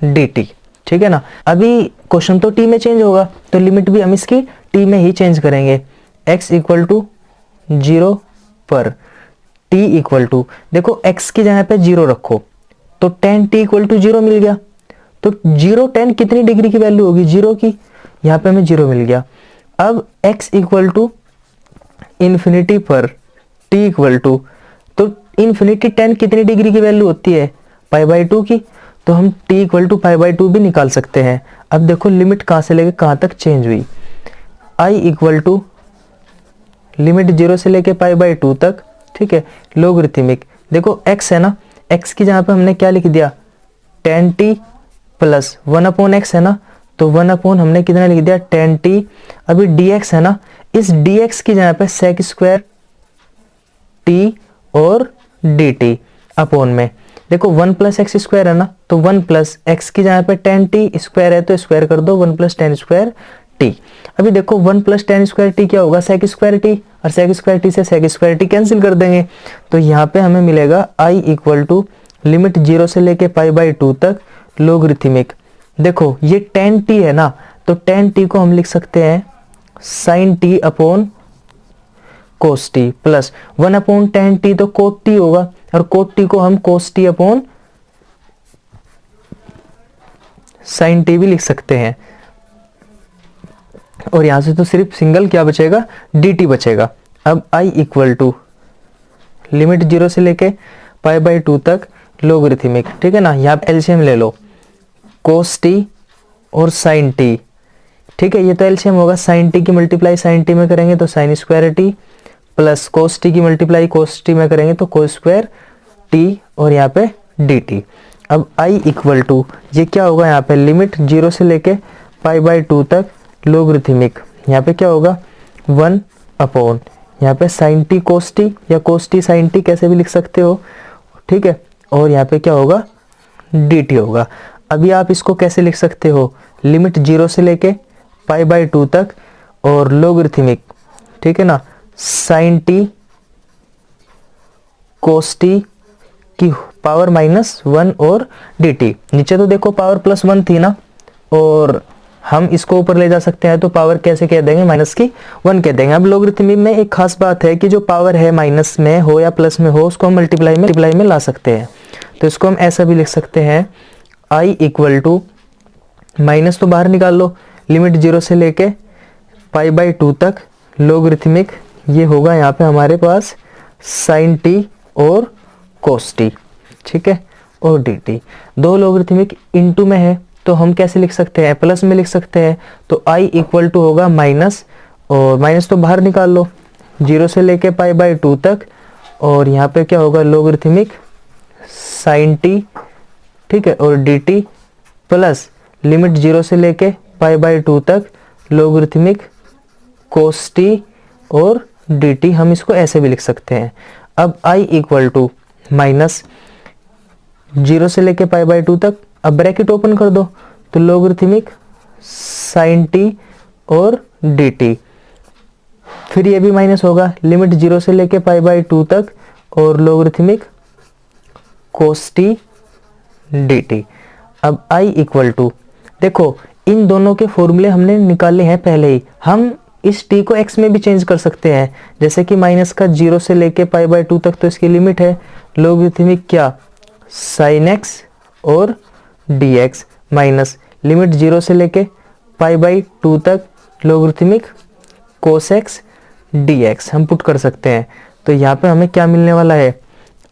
dt। ठीक है ना, अभी क्वेश्चन तो t में चेंज होगा तो लिमिट भी हम इसकी t में ही चेंज करेंगे। x इक्वल टू 0 पर t इक्वल टू, देखो x की जगह पे 0 रखो तो 10t इक्वल टू 0 मिल गया, तो 0 10 कितनी डिग्री की वैल्यू होगी 0 की, यहाँ पे हमें 0 मिल गया। अब x इक्वल टू इन्फिनिटी पर t इक्वल टू, तो इन्फिनिटी 10 कितनी डिग्री की वैल्यू होती है पाई बाई 2 की, तो हम t equal to pi by 2 भी निकाल सकते हैं। अब देखो लिमिट कहाँ से लेके कहाँ तक चेंज हुई, i इक्वल टू लिमिट 0 से लेके पाई बाई 2 तक। ठीक है, लोगरिथमिक, देखो x है ना, x की जहाँ पे हमने क्या लिख दिया 10t प्लस 1 अपॉन एक्स है ना, तो 1 अपॉन हमने कितना लिख दिया 10t। अभी dx है ना, इस dx की जगह पे सेक स्क्वायर t और dt अपॉन में, देखो 1 प्लस एक्स स्क्वायर है ना, तो 1 प्लस एक्स की जगह पे 10t स्क्वायर है तो स्क्वायर कर दो 1 प्लस 10 स्क्वायर t। अभी देखो 1 प्लस 10 स्क्वायर t क्या होगा सेक स्क्वायर t, और सेक स्क्वायर t से सेक स्क्वायर t कैंसिल कर देंगे, तो यहाँ पे हमें मिलेगा i इक्वल टू लिमिट 0 से लेके पाई बाई 2 तक लोगरिथमिक, देखो ये 10t है ना, तो 10t को हम लिख सकते हैं sine t upon cos t plus 1 upon 10t तो कोट t होगा, और कोट t को हम कोस t अपॉन साइन t भी लिख सकते हैं, और यहां से तो सिर्फ सिंगल क्या बचेगा dt बचेगा। अब i इक्वल टू लिमिट 0 से लेके पाई बाई 2 तक लोगरिथमिक। ठीक है ना, यहाँ पे एलसीएम ले लो कोस t और साइन t। ठीक है, ये तो एलसीएम होगा, साइन t की मल्टीप्लाई साइन t में करेंगे तो sine square t plus cos t की मल्टीप्लाई कोस t में करेंगे तो कोस स्क्वायर t, और यहाँ पे dt। अब i इक्वल टू ये क्या होगा, यहाँ पे लिमिट 0 से लेके पाई बाई 2 तक लोगरिथमिक, यहाँ पे क्या होगा 1 अपॉन, यहाँ पे साइन टी कोस टी या कोस टी साइन टी कैसे भी लिख सकते हो, ठीक है। और यहाँ पे क्या होगा, डी टी होगा। अभी आप इसको कैसे लिख सकते हो, लिमिट 0 से लेके π/2 तक और लोगरिथमिक, ठीक है ना, साइन टी कोस टी की पावर -1 और डी टी। नीचे तो देखो पावर +1 थी ना, और हम इसको ऊपर ले जा सकते हैं, तो पावर कैसे कह देंगे, -1 कह देंगे। अब लोगरिथमिक में एक खास बात है कि जो पावर है माइनस में हो या प्लस में हो, उसको हम मल्टीप्लाई में ला सकते हैं। तो इसको हम ऐसा भी लिख सकते हैं, i इक्वल टू, माइनस तो बाहर निकाल लो, लिमिट 0 से लेके π/2 तक लोगरिथमिक, ये होगा यहाँ पे हमारे पास साइन टी और कोस टी, ठीक है, और डी टी। दो लोगरिथमिक इनटू में है, तो हम कैसे लिख सकते हैं, प्लस में लिख सकते हैं। तो i इक्वल टू होगा माइनस, और माइनस तो बाहर निकाल लो, 0 से लेके π/2 तक, और यहाँ पे क्या होगा, लोगरिथमिक साइन टी, ठीक है, और डी टी, प्लस लिमिट 0 से लेके π/2 तक लोगरिथमिक कोस टी और डी टी। हम इसको ऐसे भी लिख सकते हैं। अब i इक्वल टू माइनस 0 से लेके π/2 तक, अब ब्रैकेट ओपन कर दो, तो लोगरिथमिक साइन टी और डी टी, फिर ये भी माइनस होगा, लिमिट 0 से लेके π/2 तक और logarithmic cos t D T. अब i इक्वल टू, देखो इन दोनों के फॉर्मूले हमने निकाले हैं पहले ही, हम इस t को x में भी चेंज कर सकते हैं, जैसे कि माइनस का 0 से लेके π/2 तक तो इसकी लिमिट है, लोगरिथमिक क्या, साइन x और dx, माइनस लिमिट 0 से लेके π/2 तक लोगरिथमिक कोस x dx हम पुट कर सकते हैं। तो यहाँ पे हमें क्या मिलने वाला है,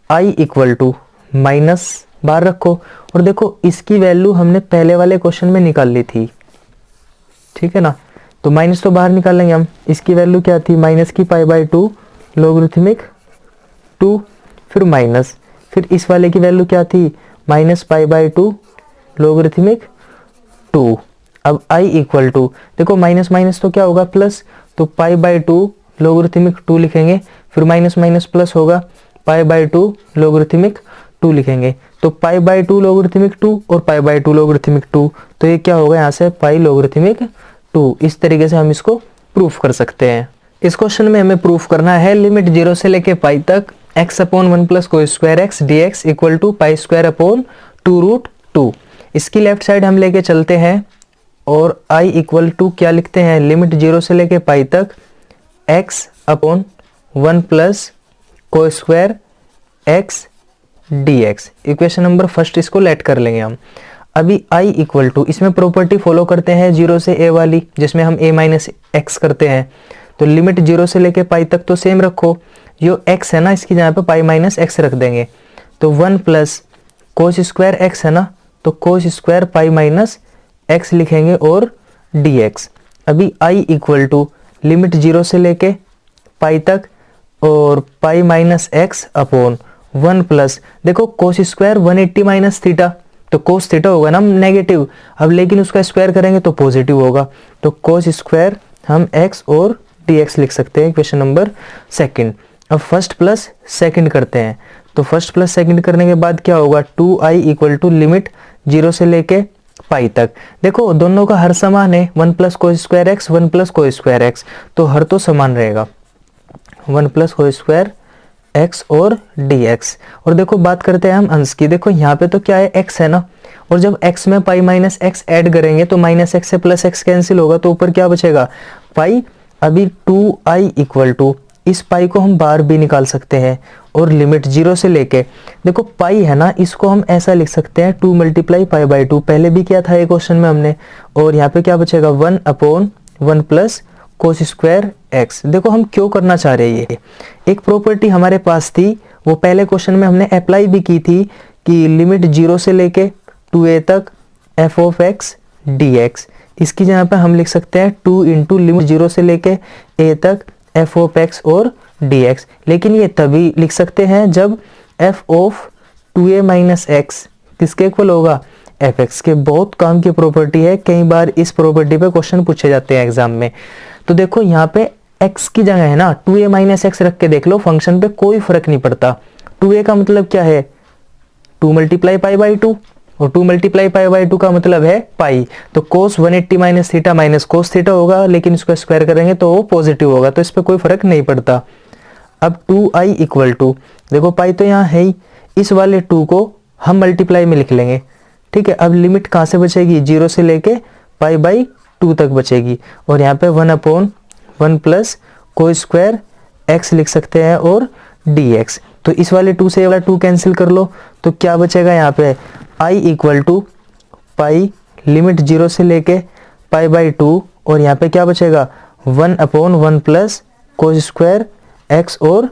i इक्वल टू, माइनस बाहर रखो, और देखो इसकी वैल्यू हमने पहले वाले क्वेश्चन में निकाल ली थी, ठीक है ना, तो माइनस तो बाहर निकालेंगे हम, इसकी वैल्यू क्या थी, माइनस की π/2 लोगरिथमिक 2, फिर माइनस, फिर इस वाले की वैल्यू क्या थी, माइनस π/2 लोगरिथमिक 2। अब i इक्वल टू, देखो माइनस माइनस तो क्या होगा, प्लस, तो π/2 लोगरिथमिक 2 लिखेंगे, फिर माइनस माइनस प्लस होगा, π/2 लोगरिथमिक 2 लिखेंगे, तो π/2 लोगरिथमिक 2 और π/2 लोगरिथमिक 2, तो ये क्या होगा यहाँ से, पाई लोगरिथमिक 2। इस तरीके से हम इसको प्रूफ कर सकते हैं। इस क्वेश्चन में हमें प्रूफ करना है लिमिट 0 से लेके पाई तक x/1 + cos² x dx equal to π²/2√2। इसकी लेफ्ट साइड हम लेके चलते हैं, और i इक्वल टू क्या लिखते हैं, लिमिट 0 से लेके पाई तक x/1 + cos² x dx। Equation number first इसको लेट कर लेंगे हम। अभी i इक्वल टू, इसमें प्रॉपर्टी फॉलो करते हैं 0 से a वाली, जिसमें हम a - x करते हैं, तो लिमिट 0 से लेके पाई तक तो सेम रखो, जो x है ना इसकी जगह पे पाई - x रख देंगे, तो 1 + cos² x है ना, तो cos² पाई - x लिखेंगे और dx। अभी i इक्वल टू, लिमिट 0 से लेके पाई तक और पाई - x अपॉन 1 प्लस, देखो cos² 180 - थीटा, तो cos थीटा होगा ना नेगेटिव, अब लेकिन उसका स्क्वायर करेंगे तो पॉजिटिव होगा, तो cos² हम x और dx लिख सकते हैं। Question number second. अब फर्स्ट प्लस सेकंड करते हैं, तो फर्स्ट प्लस सेकंड करने के बाद क्या होगा, 2i इक्वल टू लिमिट 0 से लेके पाई तक, देखो दोनों का हर समान है, 1 + cos² x 1 + cos² x, तो हर तो समान रहेगा, 1 + cos² x और dx। और देखो बात करते हैं हम अंश की, देखो यहाँ पे तो क्या है, x है ना, और जब x में पाई - x ऐड करेंगे तो -x से +x कैंसिल होगा, तो ऊपर क्या बचेगा, पाई। अभी 2i इक्वल टू, इस पाई को हम बाहर भी निकाल सकते हैं, और लिमिट 0 से लेके, देखो पाई है ना, इसको हम ऐसा लिख सकते हैं 2 × π/2, पहले भी किया था ये क्वेश्चन में हमने, और यहाँ पे क्या बचेगा, 1/1 + cos² x। देखो हम क्यों करना चाह रहे हैं, ये एक प्रॉपर्टी हमारे पास थी, वो पहले क्वेश्चन में हमने अप्लाई भी की थी, कि लिमिट 0 से लेके 2a तक f(x) dx, इसकी जगह पे हम लिख सकते हैं 2 × लिमिट 0 से लेके a तक f(x) और dx, लेकिन ये तभी लिख सकते हैं जब f(2a - x) किसके इक्वल होगा, fx के। बहुत काम की प्रॉपर्टी है, कई बार इस प्रॉपर्टी पे क्वेश्चन पूछे जाते हैं एग्जाम में। तो देखो यहाँ पे x की जगह है ना 2a माइनस एक्स रख के देख लो, फंक्शन पे कोई फर्क नहीं पड़ता। 2a का मतलब क्या है 2 मल्टीप्लाई पाई बाई 2, और 2 मल्टीप्लाई पाई बाई 2 का मतलब है पाई। तो cos 180 minus theta minus cos theta होगा, लेकिन इसको स्क्वायर करेंगे तो वो पॉजिटिव होगा, तो इस पर कोई फर्क नहीं पड़ता। अब 2i इक्वल टू, देखो पाई तो यहाँ है ही, इस वाले 2 को हम मल्टीप्लाई में लिख लेंगे, ठीक है। अब लिमिट कहाँ से बचेगी, 0 से लेके पाई बाई 2 तक बचेगी, और यहाँ पे 1/1 प्लस को स्क्वायर एक्स लिख सकते हैं और dx। तो इस वाले 2 से ये वाला 2 कैंसिल कर लो, तो क्या बचेगा यहाँ पे i equal to pi limit 0 से लेके पाई बाई 2, और यहाँ पे क्या बचेगा 1/1 प्लस को स्क्वायर एक्स, और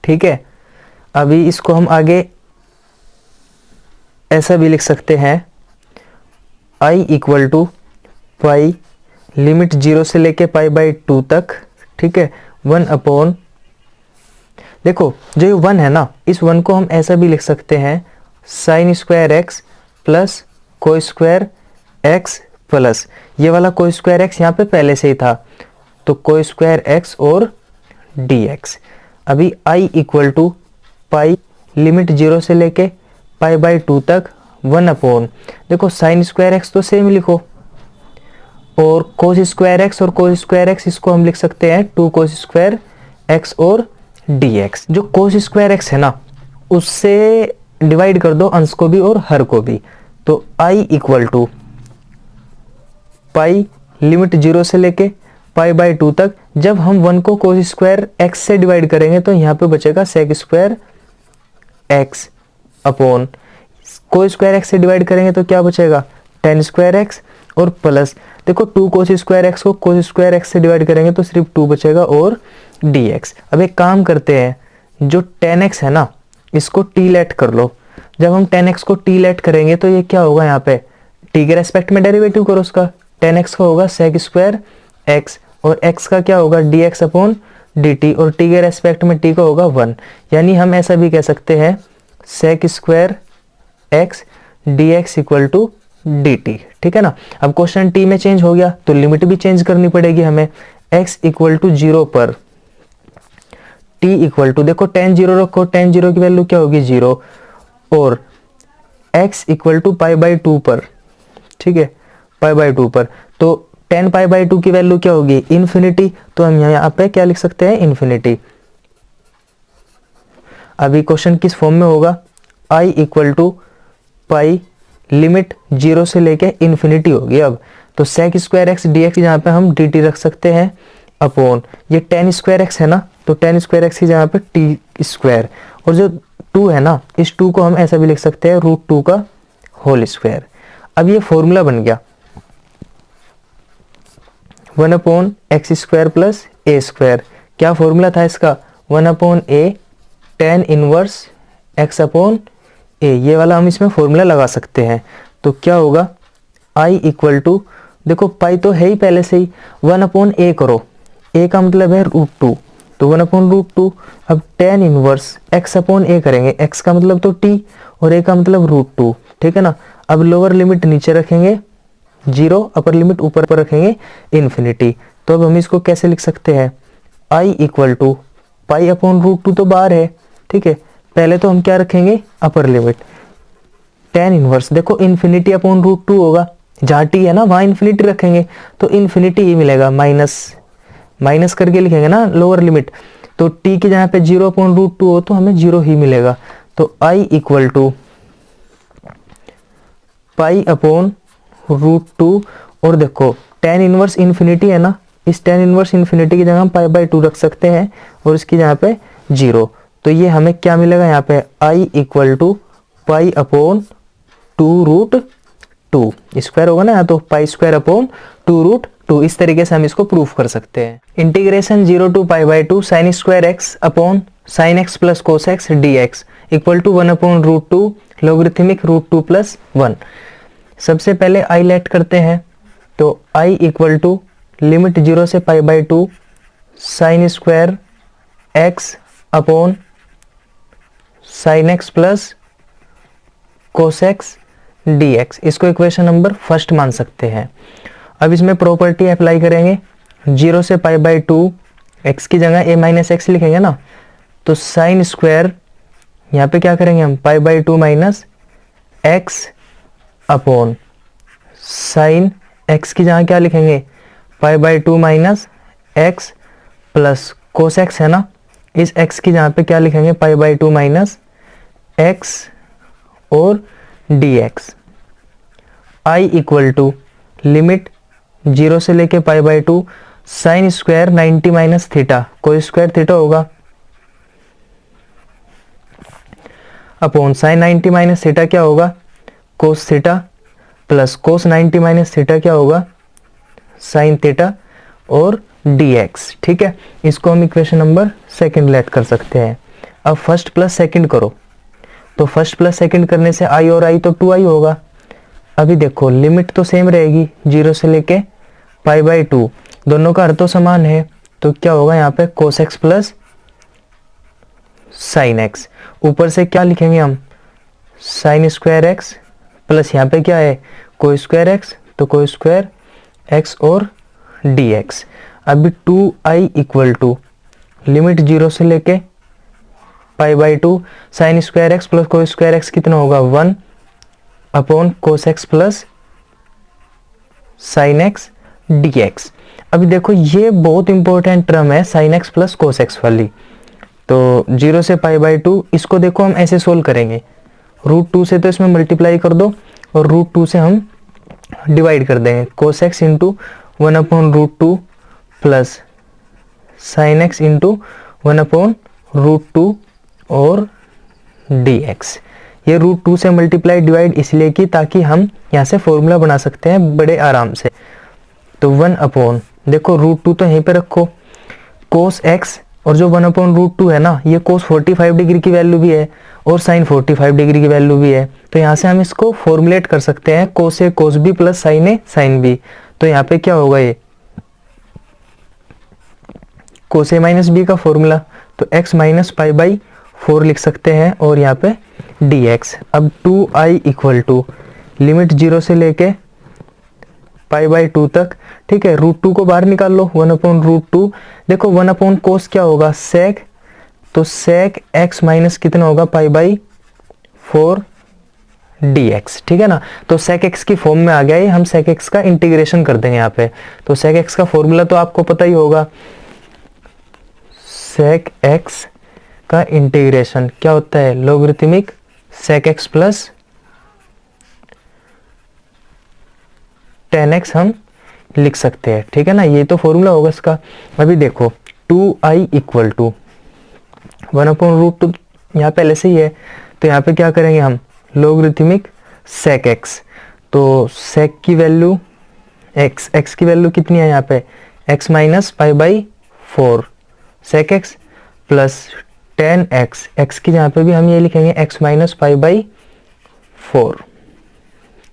ठीक है। अभी इसको हम आगे ऐसा भी लिख सकते हैं i equal to pi limit 0 से लेके पाई बाई 2 तक, ठीक है, 1/, देखो जो ये 1 है ना, इस 1 को हम ऐसा भी लिख सकते हैं साइन स्क्वायर एक्स प्लस को स्क्वायर एक्स प्लस ये वाला को स्क्वायर एक्स यहाँ पे पहले से ही था, तो को स्क्वायर एक्स और dx। अभी i equal to pi limit 0 से लेके पाई बाई 2 तक 1/, देखो साइन स्क्वायर एक्स तो सेम लिखो, और कोस स्क्वायर एक्स और कोस स्क्वायर एक्स इसको हम लिख सकते हैं 2 कोस स्क्वायर एक्स और dx। जो कोस स्क्वायर एक्स है ना, उससे डिवाइड कर दो अंश को भी और हर को भी, तो i equal to pi limit 0 से लेके पाई बाई 2 तक, जब हम 1 को कोस स्क्वायर एक्स से डिवाइड करेंगे तो यहाँ पे बचेगा सेक स्क्वायर एक्स अपॉन, को स्क्वायर एक्स से डिवाइड करेंगे तो क्या बचेगा टेन स्क्वायर एक्स, और प्लस देखो 2 कोस स्क्वायर एक्स को कोस स्क्वायर एक्स से डिवाइड करेंगे तो सिर्फ 2 बचेगा और dx। अब एक काम करते हैं, जो 10x है ना इसको t लेट कर लो, जब हम 10x को t लेट करेंगे तो ये क्या होगा, यहाँ पे t के रेस्पेक्ट में डेरिवेटिव करो उसका, 10x का होगा सेक स्क्वायर x, और x का क्या होगा dx अपॉन dt, और t के रेस्पेक्ट में t का होगा 1, यानी हम ऐसा भी कह सकते हैं sec square x dx equal to dt, ठीक है ना। अब क्वेश्चन t में चेंज हो गया तो लिमिट भी चेंज करनी पड़ेगी हमें, x इक्वल टू 0 पर t इक्वल टू, देखो tan 0 रखो, tan 0 की वैल्यू क्या होगी 0, और x equal to pi by 2 पर, ठीक है, पाई बाई 2 पर, तो tan पाई बाई 2 की वैल्यू क्या होगी इन्फिनिटी, तो हम यहाँ पे क्या लिख सकते हैं इन्फिनिटी। अभी क्वेश्चन किस फॉर्म में होगा, i equal to pi limit 0 से लेके इन्फिनिटी होगी। अब तो सेक स्क्वायर एक्स dx जहाँ पे हम dt रख सकते हैं अपॉन ये tan स्क्वायर एक्स है ना, तो tan स्क्वायर एक्स की जहाँ पे t स्क्वायर, और जो 2 है ना इस 2 को हम ऐसा भी लिख सकते हैं √2 का होल स्क्वायर। अब ये फॉर्मूला बन गया 1/x square plus a square. क्या फॉर्मूला था इसका 1/a tan inverse x upon a, ये वाला हम इसमें फॉर्मूला लगा सकते हैं। तो क्या होगा i इक्वल टू, देखो पाई तो है ही पहले से ही, 1/a करो, a का मतलब है √2, तो 1/√2। अब tan inverse x upon a करेंगे, x का मतलब तो t और a का मतलब √2, ठीक है ना। अब लोअर लिमिट नीचे रखेंगे 0, अपर लिमिट ऊपर पर रखेंगे इन्फिनिटी। तो अब हम इसको कैसे लिख सकते हैं i equal to pi upon √2 तो बाहर है, ठीक है, पहले तो हम क्या रखेंगे अपर लिमिट tan इनवर्स, देखो इन्फिनिटी अपॉन √2 होगा, जहाँ t है ना वहाँ इन्फिनिटी रखेंगे तो इन्फिनिटी ही मिलेगा, माइनस करके लिखेंगे ना लोअर लिमिट, तो t की जहाँ पे 0/√2 हो तो हमें 0 ही मिलेगा। तो i equal to pi upon √2, और देखो tan इनवर्स इन्फिनिटी है ना, इस tan इनवर्स इन्फिनिटी की जगह हम पाई बाई 2 रख सकते हैं और इसकी जहाँ पे 0, तो ये हमें क्या मिलेगा यहाँ पे i equal to pi upon 2√2 square होगा ना, यहाँ तो पाई स्क्वायर अपॉन 2√2। इस तरीके से हम इसको प्रूफ कर सकते हैं। Integration 0 to pi by 2 sine square x upon sine x plus cos x dx equal to 1/√2 logarithmic √2 plus 1। सबसे पहले i लेट करते हैं, तो i इक्वल टू लिमिट 0 से pi by 2 sine square x upon sine x plus cos x dx, इसको equation number first मान सकते हैं। अब इसमें प्रॉपर्टी अप्लाई करेंगे, 0 से पाई बाई 2 एक्स की जगह a माइनस एक्स लिखेंगे ना, तो साइन स्क्वायर यहाँ पे क्या करेंगे हम, pi by 2 minus x upon sine x की जगह क्या लिखेंगे, pi by 2 minus x plus cos x है ना, इस x की जहाँ पे क्या लिखेंगे, पाई बाई 2 माइनस एक्स और dx। i equal to limit 0 से लेके pi by 2 sine square 90 minus theta, कोई स्क्वायर थीटा होगा, अपॉन साइन 90 माइनस थीटा क्या होगा, कोस थीटा, प्लस कोस 90 माइनस थीटा क्या होगा, साइन थीटा और dx। ठीक है, इसको हम इक्वेशन नंबर सेकंड लेट कर सकते हैं। अब फर्स्ट प्लस सेकंड करो, तो फर्स्ट प्लस सेकंड करने से i और i तो 2i होगा। अभी देखो लिमिट तो सेम रहेगी 0 से लेके पाई बाई 2, दोनों का अर्थ तो समान है, तो क्या होगा यहाँ पे cos x plus sine x, ऊपर से क्या लिखेंगे हम, साइन स्क्वायर एक्स प्लस यहाँ पे क्या है कोई स्क्वायर एक्स, तो कोई स्क्वायर एक्स और dx। अभी 2i इक्वल टू लिमिट 0 से लेके pi by 2 sine square x plus कोई स्क्वायर एक्स कितना होगा 1 upon cos x plus sine x dx। अभी देखो ये बहुत इंपॉर्टेंट टर्म है sine x plus cos x वाली, तो 0 से पाई बाई 2 इसको देखो हम ऐसे सोल्व करेंगे, √2 से तो इसमें मल्टीप्लाई कर दो और √2 से हम डिवाइड कर देंगे, cos x into 1 upon √2 plus sine x into 1 upon √2 और dx। ये √2 से मल्टीप्लाई डिवाइड इसलिए की ताकि हम यहाँ से फॉर्मूला बना सकते हैं बड़े आराम से। तो 1 अपॉन देखो √2 तो यहीं पे रखो, कोस x और जो 1 अपॉन √2 है ना, ये कोस 45 डिग्री की वैल्यू भी है और साइन 45 डिग्री की वैल्यू भी है, तो यहाँ से हम इसको फॉर्मुलेट कर सकते हैं कोस ए कोस बी प्लस साइन ए साइन बी। तो यहाँ पे क्या होगा, ये कोस ए माइनस बी का फॉर्मूला, तो x माइनस पाई बाई 4 लिख सकते हैं और यहाँ पे dx। अब 2i इक्वल टू लिमिट 0 से लेके पाई बाई 2 तक, ठीक है, √2 को बाहर निकाल लो, 1 अपॉन √2, देखो 1 अपॉन कोस क्या होगा सेक, तो सेक x माइनस कितना होगा पाई बाई 4 dx। ठीक है ना, तो सेक x की फॉर्म में आ गया ये, हम सेक x का इंटीग्रेशन कर देंगे यहाँ पे। तो सेक x का फॉर्मूला तो आपको पता ही होगा, सेक x का इंटीग्रेशन क्या होता है, लोगरिथमिक सेक x प्लस tan x हम लिख सकते हैं। ठीक है ना, ये तो फॉर्मूला होगा इसका। अभी देखो 2i इक्वल टू 1 अपॉन √2 यहाँ पहले से ही है, तो यहाँ पे क्या करेंगे हम, लोगरिथमिक सेक x, तो सेक की वैल्यू x की वैल्यू कितनी है यहाँ पे, x minus pi by 4 sec x plus tan x की जहाँ पे भी हम ये लिखेंगे x माइनस पाई बाई 4।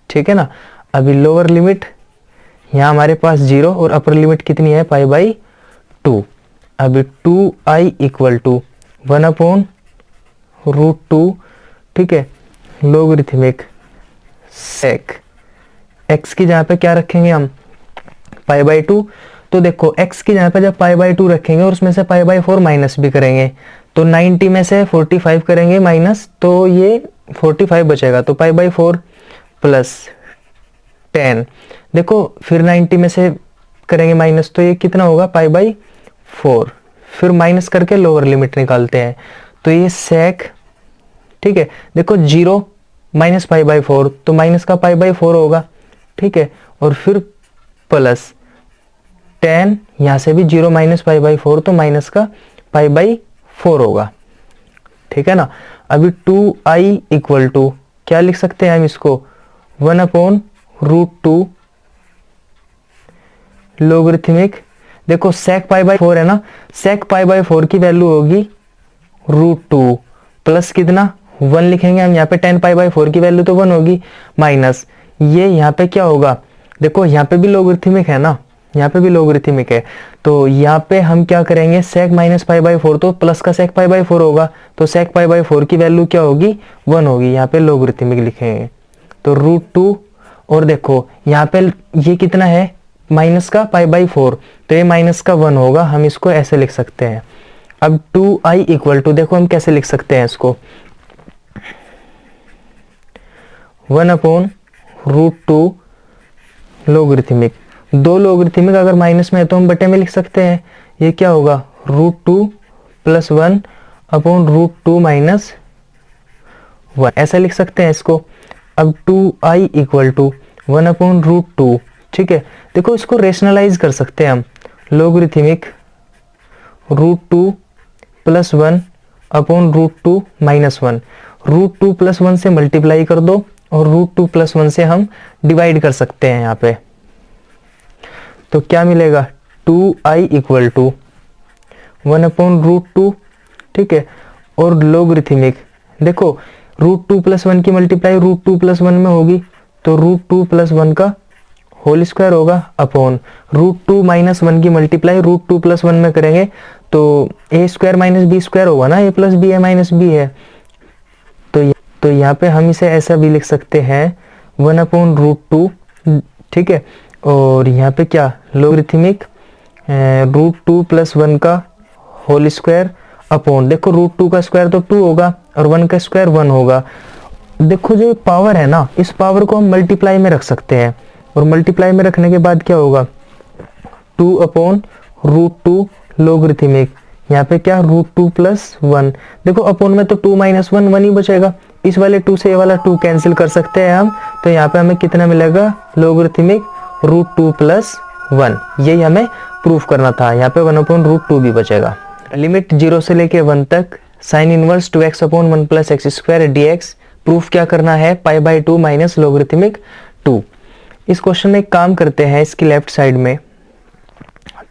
ठीक है ना, अभी लोअर लिमिट यहाँ हमारे पास 0 और अपर लिमिट कितनी है पाई बाई 2। अभी 2i इक्वल टू 1 अपॉन √2, ठीक है, लोगरिथमिक सेक x की जहाँ पे क्या रखेंगे हम, पाई बाई 2। तो देखो x की जहाँ पे जब पाई बाई 2 रखेंगे और उसमें से पाई बाई 4 माइनस भी करेंगे, तो 90 में से 45 करेंगे माइनस, तो ये 45 बचेगा, तो पाई बाई 4 प्लस 10, देखो फिर 90 में से करेंगे माइनस, तो ये कितना होगा पाई बाई 4, फिर माइनस करके लोअर लिमिट निकालते हैं, तो ये सेक, ठीक है, देखो 0 माइनस पाई बाई 4, तो माइनस का पाई बाई 4 होगा, ठीक है, और फिर प्लस 10, यहाँ से भी 0 माइनस पाई बाई 4, तो माइनस का पाई बाई 4 होगा। ठीक है ना, अभी 2i इक्वल टू क्या लिख सकते हैं हम इसको, 1 अपॉन √2 लोगरिथमिक, देखो सेक पाई बाई 4 है ना, सेक पाई बाई 4 की वैल्यू होगी √2 प्लस कितना 1 लिखेंगे हम, यहाँ पे 10 पाई बाई 4 की वैल्यू तो 1 होगी, माइनस ये यहाँ पे क्या होगा, देखो यहाँ पे भी लोगरिथमिक है ना, यहाँ पे भी लोगरिथमिक है, तो यहाँ पे हम क्या करेंगे, सेक माइनस पाई बाई 4, तो प्लस का सेक पाई बाई 4 होगा, तो सेक पाई बाई 4 की वैल्यू क्या होगी 1 होगी, यहाँ पे लोगरिथमिक लिखेंगे, तो √2, और देखो यहाँ पे ये कितना है माइनस का पाई बाई 4, तो ये माइनस का 1 होगा, हम इसको ऐसे लिख सकते हैं। अब 2i इक्वल टू, देखो हम कैसे लिख सकते हैं इसको, 1/√2 लोगरिथमिक, 2 लोगरिथमिक अगर माइनस में है तो हम बटे में लिख सकते हैं। ये क्या होगा, √2 + 1/√2 - 1, ऐसा लिख सकते हैं इसको। अब 2i इक्वल टू 1/√2, ठीक है। देखो इसको रेशनलाइज कर सकते हैं हम, लोगरिथमिक √2 + 1/√2 - 1, √2 + 1 से मल्टीप्लाई कर दो और √2 + 1 से हम डिवाइड कर सकते हैं यहाँ पे। तो क्या मिलेगा, 2i इक्वल टू 1/√2, ठीक है। और लोगरिथमिक, देखो √2 + 1 की मल्टीप्लाई √2 + 1 में होगी, तो √2 + 1 का होल स्क्वायर होगा अपॉन √2 - 1 की मल्टीप्लाई √2 + 1 में करेंगे तो a² - b² होगा ना, a + b a - b है। तो यहाँ पे हम इसे ऐसा भी लिख सकते हैं 1/√2, ठीक है। और यहाँ पे क्या, लोगरिथमिक √2 + 1 का होल स्क्वायर अपॉन, देखो √2 का स्क्वायर तो 2 होगा और 1 का स्क्वायर 1 होगा। देखो जो पावर है ना, इस पावर को हम मल्टीप्लाई में रख सकते हैं, और मल्टीप्लाई में रखने के बाद क्या होगा, 2/√2 लोगरिथमिक, यहाँ पे क्या, √2 + 1, देखो अपॉन में तो 2 - 1 1 ही बचेगा, इस वाले 2 से ये वाला 2 कैंसिल कर सकते हैं हम, तो यहाँ पे हमें कितना मिलेगा, लोगरिथमिक √2 + 1, यही हमें प्रूफ करना था। यहाँ पे 1/√2 भी बचेगा। लिमिट 0 से लेके 1 तक sine inverse 2x/1 + x² dx, proof क्या करना है, π/2 - लोगरिथमिक 2। इस क्वेश्चन में एक काम करते हैं, इसकी लेफ्ट साइड में,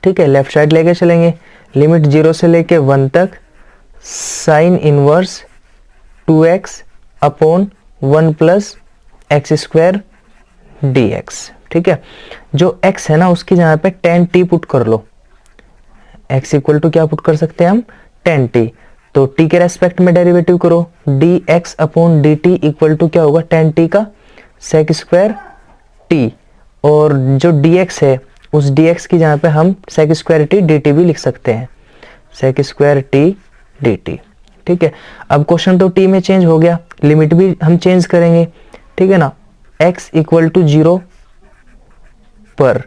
ठीक है, लेफ्ट साइड लेके चलेंगे। लिमिट 0 से लेके 1 तक sine inverse 2x/1 + x² dx, ठीक है। जो x है ना, उसकी जगह पे tan t पुट कर लो, x इक्वल टू क्या पुट कर सकते हैं हम, tan t, तो t के रेस्पेक्ट में डेरिवेटिव करो, dx/dt इक्वल टू क्या होगा, tan t का sec² t, और जो dx है उस dx की जगह पे हम sec² t dt भी लिख सकते हैं, sec² t dt, ठीक है। अब क्वेश्चन तो t में चेंज हो गया, लिमिट भी हम चेंज करेंगे, ठीक है ना। x इक्वल टू 0 पर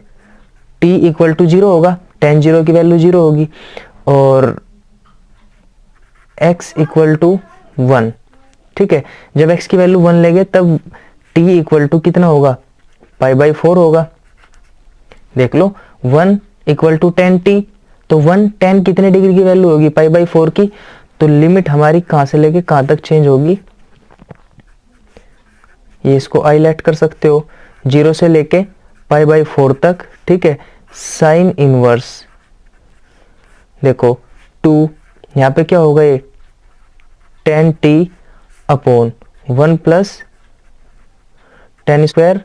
t इक्वल टू 0 होगा, tan 0 की वैल्यू 0 होगी, और x इक्वल टू 1, ठीक है। जब x की वैल्यू 1 लेंगे तब t इक्वल टू कितना होगा, π/4 होगा। देख लो 1 इक्वल टू tan t, तो 1 tan कितने डिग्री की वैल्यू होगी, π/4 की, तो लिमिट हमारी कहां से लेके कहां तक चेंज होगी, ये इसको हाईलाइट कर सकते हो, 0 से लेके π/4 तक, ठीक है। साइन इनवर्स देखो 2, यहाँ पे क्या होगा, ये tan t/1 + tan²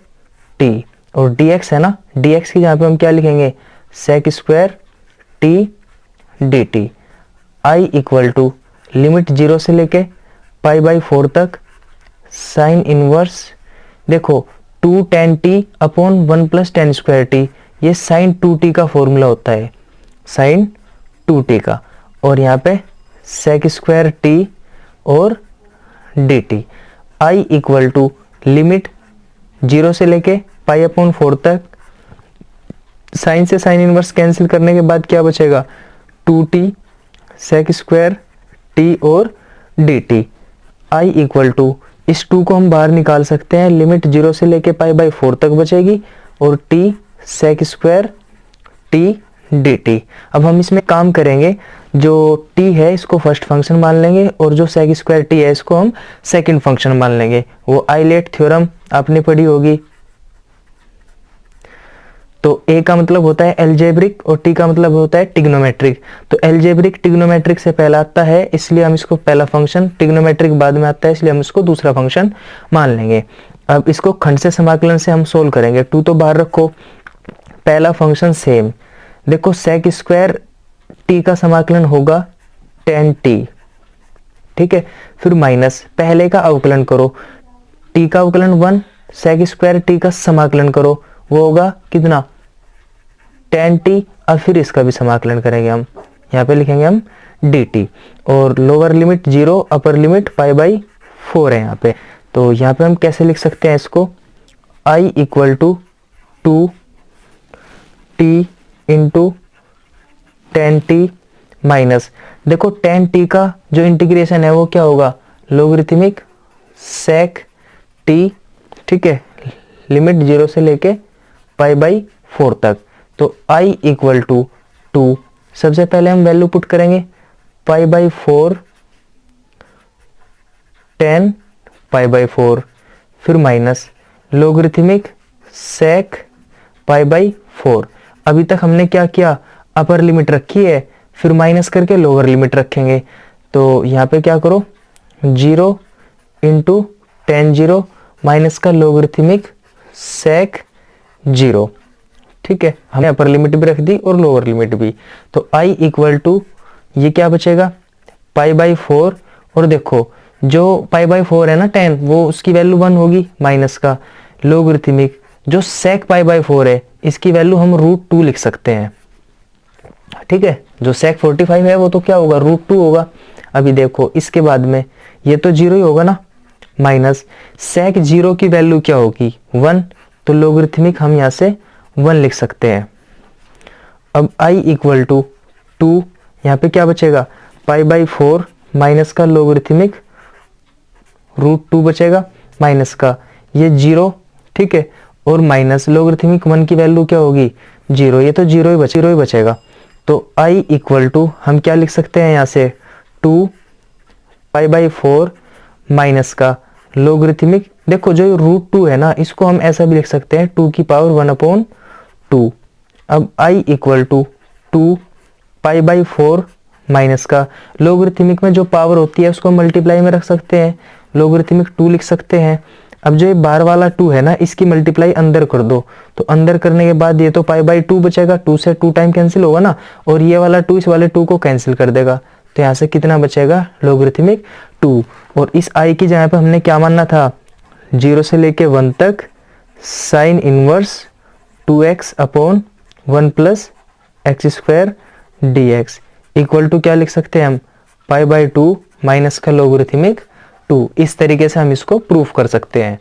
t, और dx है ना, dx की जहाँ पे हम क्या लिखेंगे, sec² t dt। i equal to limit 0 से लेके π/4 तक साइन इनवर्स, देखो 2 tan t/1 + tan² t, ये sin 2t का फॉर्मूला होता है, sin 2t का, और यहाँ पे sec² t और dt। i equal to limit 0 से लेके π/4 तक, साइन से साइन इनवर्स कैंसिल करने के बाद क्या बचेगा, 2t sec² t और dt। i इक्वल टू, इस 2 को हम बाहर निकाल सकते हैं, लिमिट 0 से लेके π/4 तक बचेगी, और t sec² t dt। अब हम इसमें काम करेंगे, जो t है इसको फर्स्ट फंक्शन मान लेंगे, और जो sec² t है इसको हम सेकंड फंक्शन मान लेंगे। वो आइलेट थ्योरम आपने पढ़ी होगी। तो a का मतलब होता है एल्जेब्रिक और t का मतलब होता है टिग्नोमेट्रिक। तो एल्जेब्रिक टिग्नोमेट्रिक से पहला आता है, इसलिए हम इसको पहला फंक्शन, टिग्नोमेट्रिक बाद में आता है इसलिए हम इसको दूसरा फंक्शन मान लेंगे। अब इसको खंड से समाकलन से हम सोल्व करेंगे, 2 तो बाहर रखो, पहला फंक्शन सेम, देखो sec² t का समाकलन होगा tan t, ठीक है। फिर माइनस, पहले का अवकलन करो, t का अवकलन 1, sec² t का समाकलन करो, वो होगा कितना, tan t, अब फिर इसका भी समाकलन करेंगे हम, यहाँ पे लिखेंगे हम dt, और लोअर लिमिट 0, अपर लिमिट π/4 है यहाँ पे। तो यहाँ पे हम कैसे लिख सकते हैं इसको, I equal to 2t into tan t minus, देखो tan t का जो इंटीग्रेशन है वो क्या होगा, लोगरिथमिक sec t, ठीक है, लिमिट 0 से लेके π/4 तक। तो I इक्वल टू 2, सबसे पहले हम वैल्यू पुट करेंगे π/4 tan π/4, फिर माइनस लोगरिथमिक sec π/4। अभी तक हमने क्या किया, अपर लिमिट रखी है, फिर माइनस करके लोअर लिमिट रखेंगे। तो यहाँ पे क्या करो, 0 इंटू tan 0 माइनस का लोगरिथमिक sec 0, ठीक है, हमने अपर लिमिट भी रख दी और लोअर लिमिट भी। तो I इक्वल टू ये क्या बचेगा, π/4, और देखो जो π/4 है ना tan, वो उसकी वैल्यू 1 होगी, माइनस का लोगरिथमिक जो sec π/4 है इसकी वैल्यू हम √2 लिख सकते हैं, ठीक है, जो sec 45 है वो तो क्या होगा, √2 होगा। अभी देखो इसके बाद में ये तो 0 ही होगा ना, माइनस sec 0 की वैल्यू क्या होगी, 1, तो लोगरिथमिक हम यहाँ से 1 लिख सकते हैं। अब I इक्वल टू 2, यहाँ पे क्या बचेगा, π/4 माइनस का लोगरिथमिक √2 बचेगा, माइनस का ये 0, ठीक है, और माइनस लोगरिथमिक 1 की वैल्यू क्या होगी, 0, ये तो 0 ही बचेगा। तो I इक्वल टू हम क्या लिख सकते हैं यहाँ से, 2 π/4 माइनस का लोगरिथमिक, देखो जो √2 है ना, इसको हम ऐसा भी लिख सकते हैं 2 की पावर 1/2। अब I इक्वल टू 2 π/4 माइनस का लोगरिथमिक में जो पावर होती है उसको मल्टीप्लाई में रख सकते हैं, लोगरिथमिक 2 लिख सकते हैं। अब जो ये बाहर वाला 2 है ना, इसकी मल्टीप्लाई अंदर कर दो, तो अंदर करने के बाद ये तो π/2 बचेगा, 2 से 2 टाइम कैंसिल होगा ना, और ये वाला 2 इस वाले 2 को कैंसिल कर देगा, तो यहाँ से कितना बचेगा, लोगरिथमिक 2। और इस I की जगह पे हमने क्या मानना था, 0 से लेके 1 तक sine inverse 2x/1 plus x² dx equal to क्या लिख सकते हैं हम, π/2 माइनस का लोगरिथमिक 2। इस तरीके से हम इसको प्रूफ कर सकते हैं।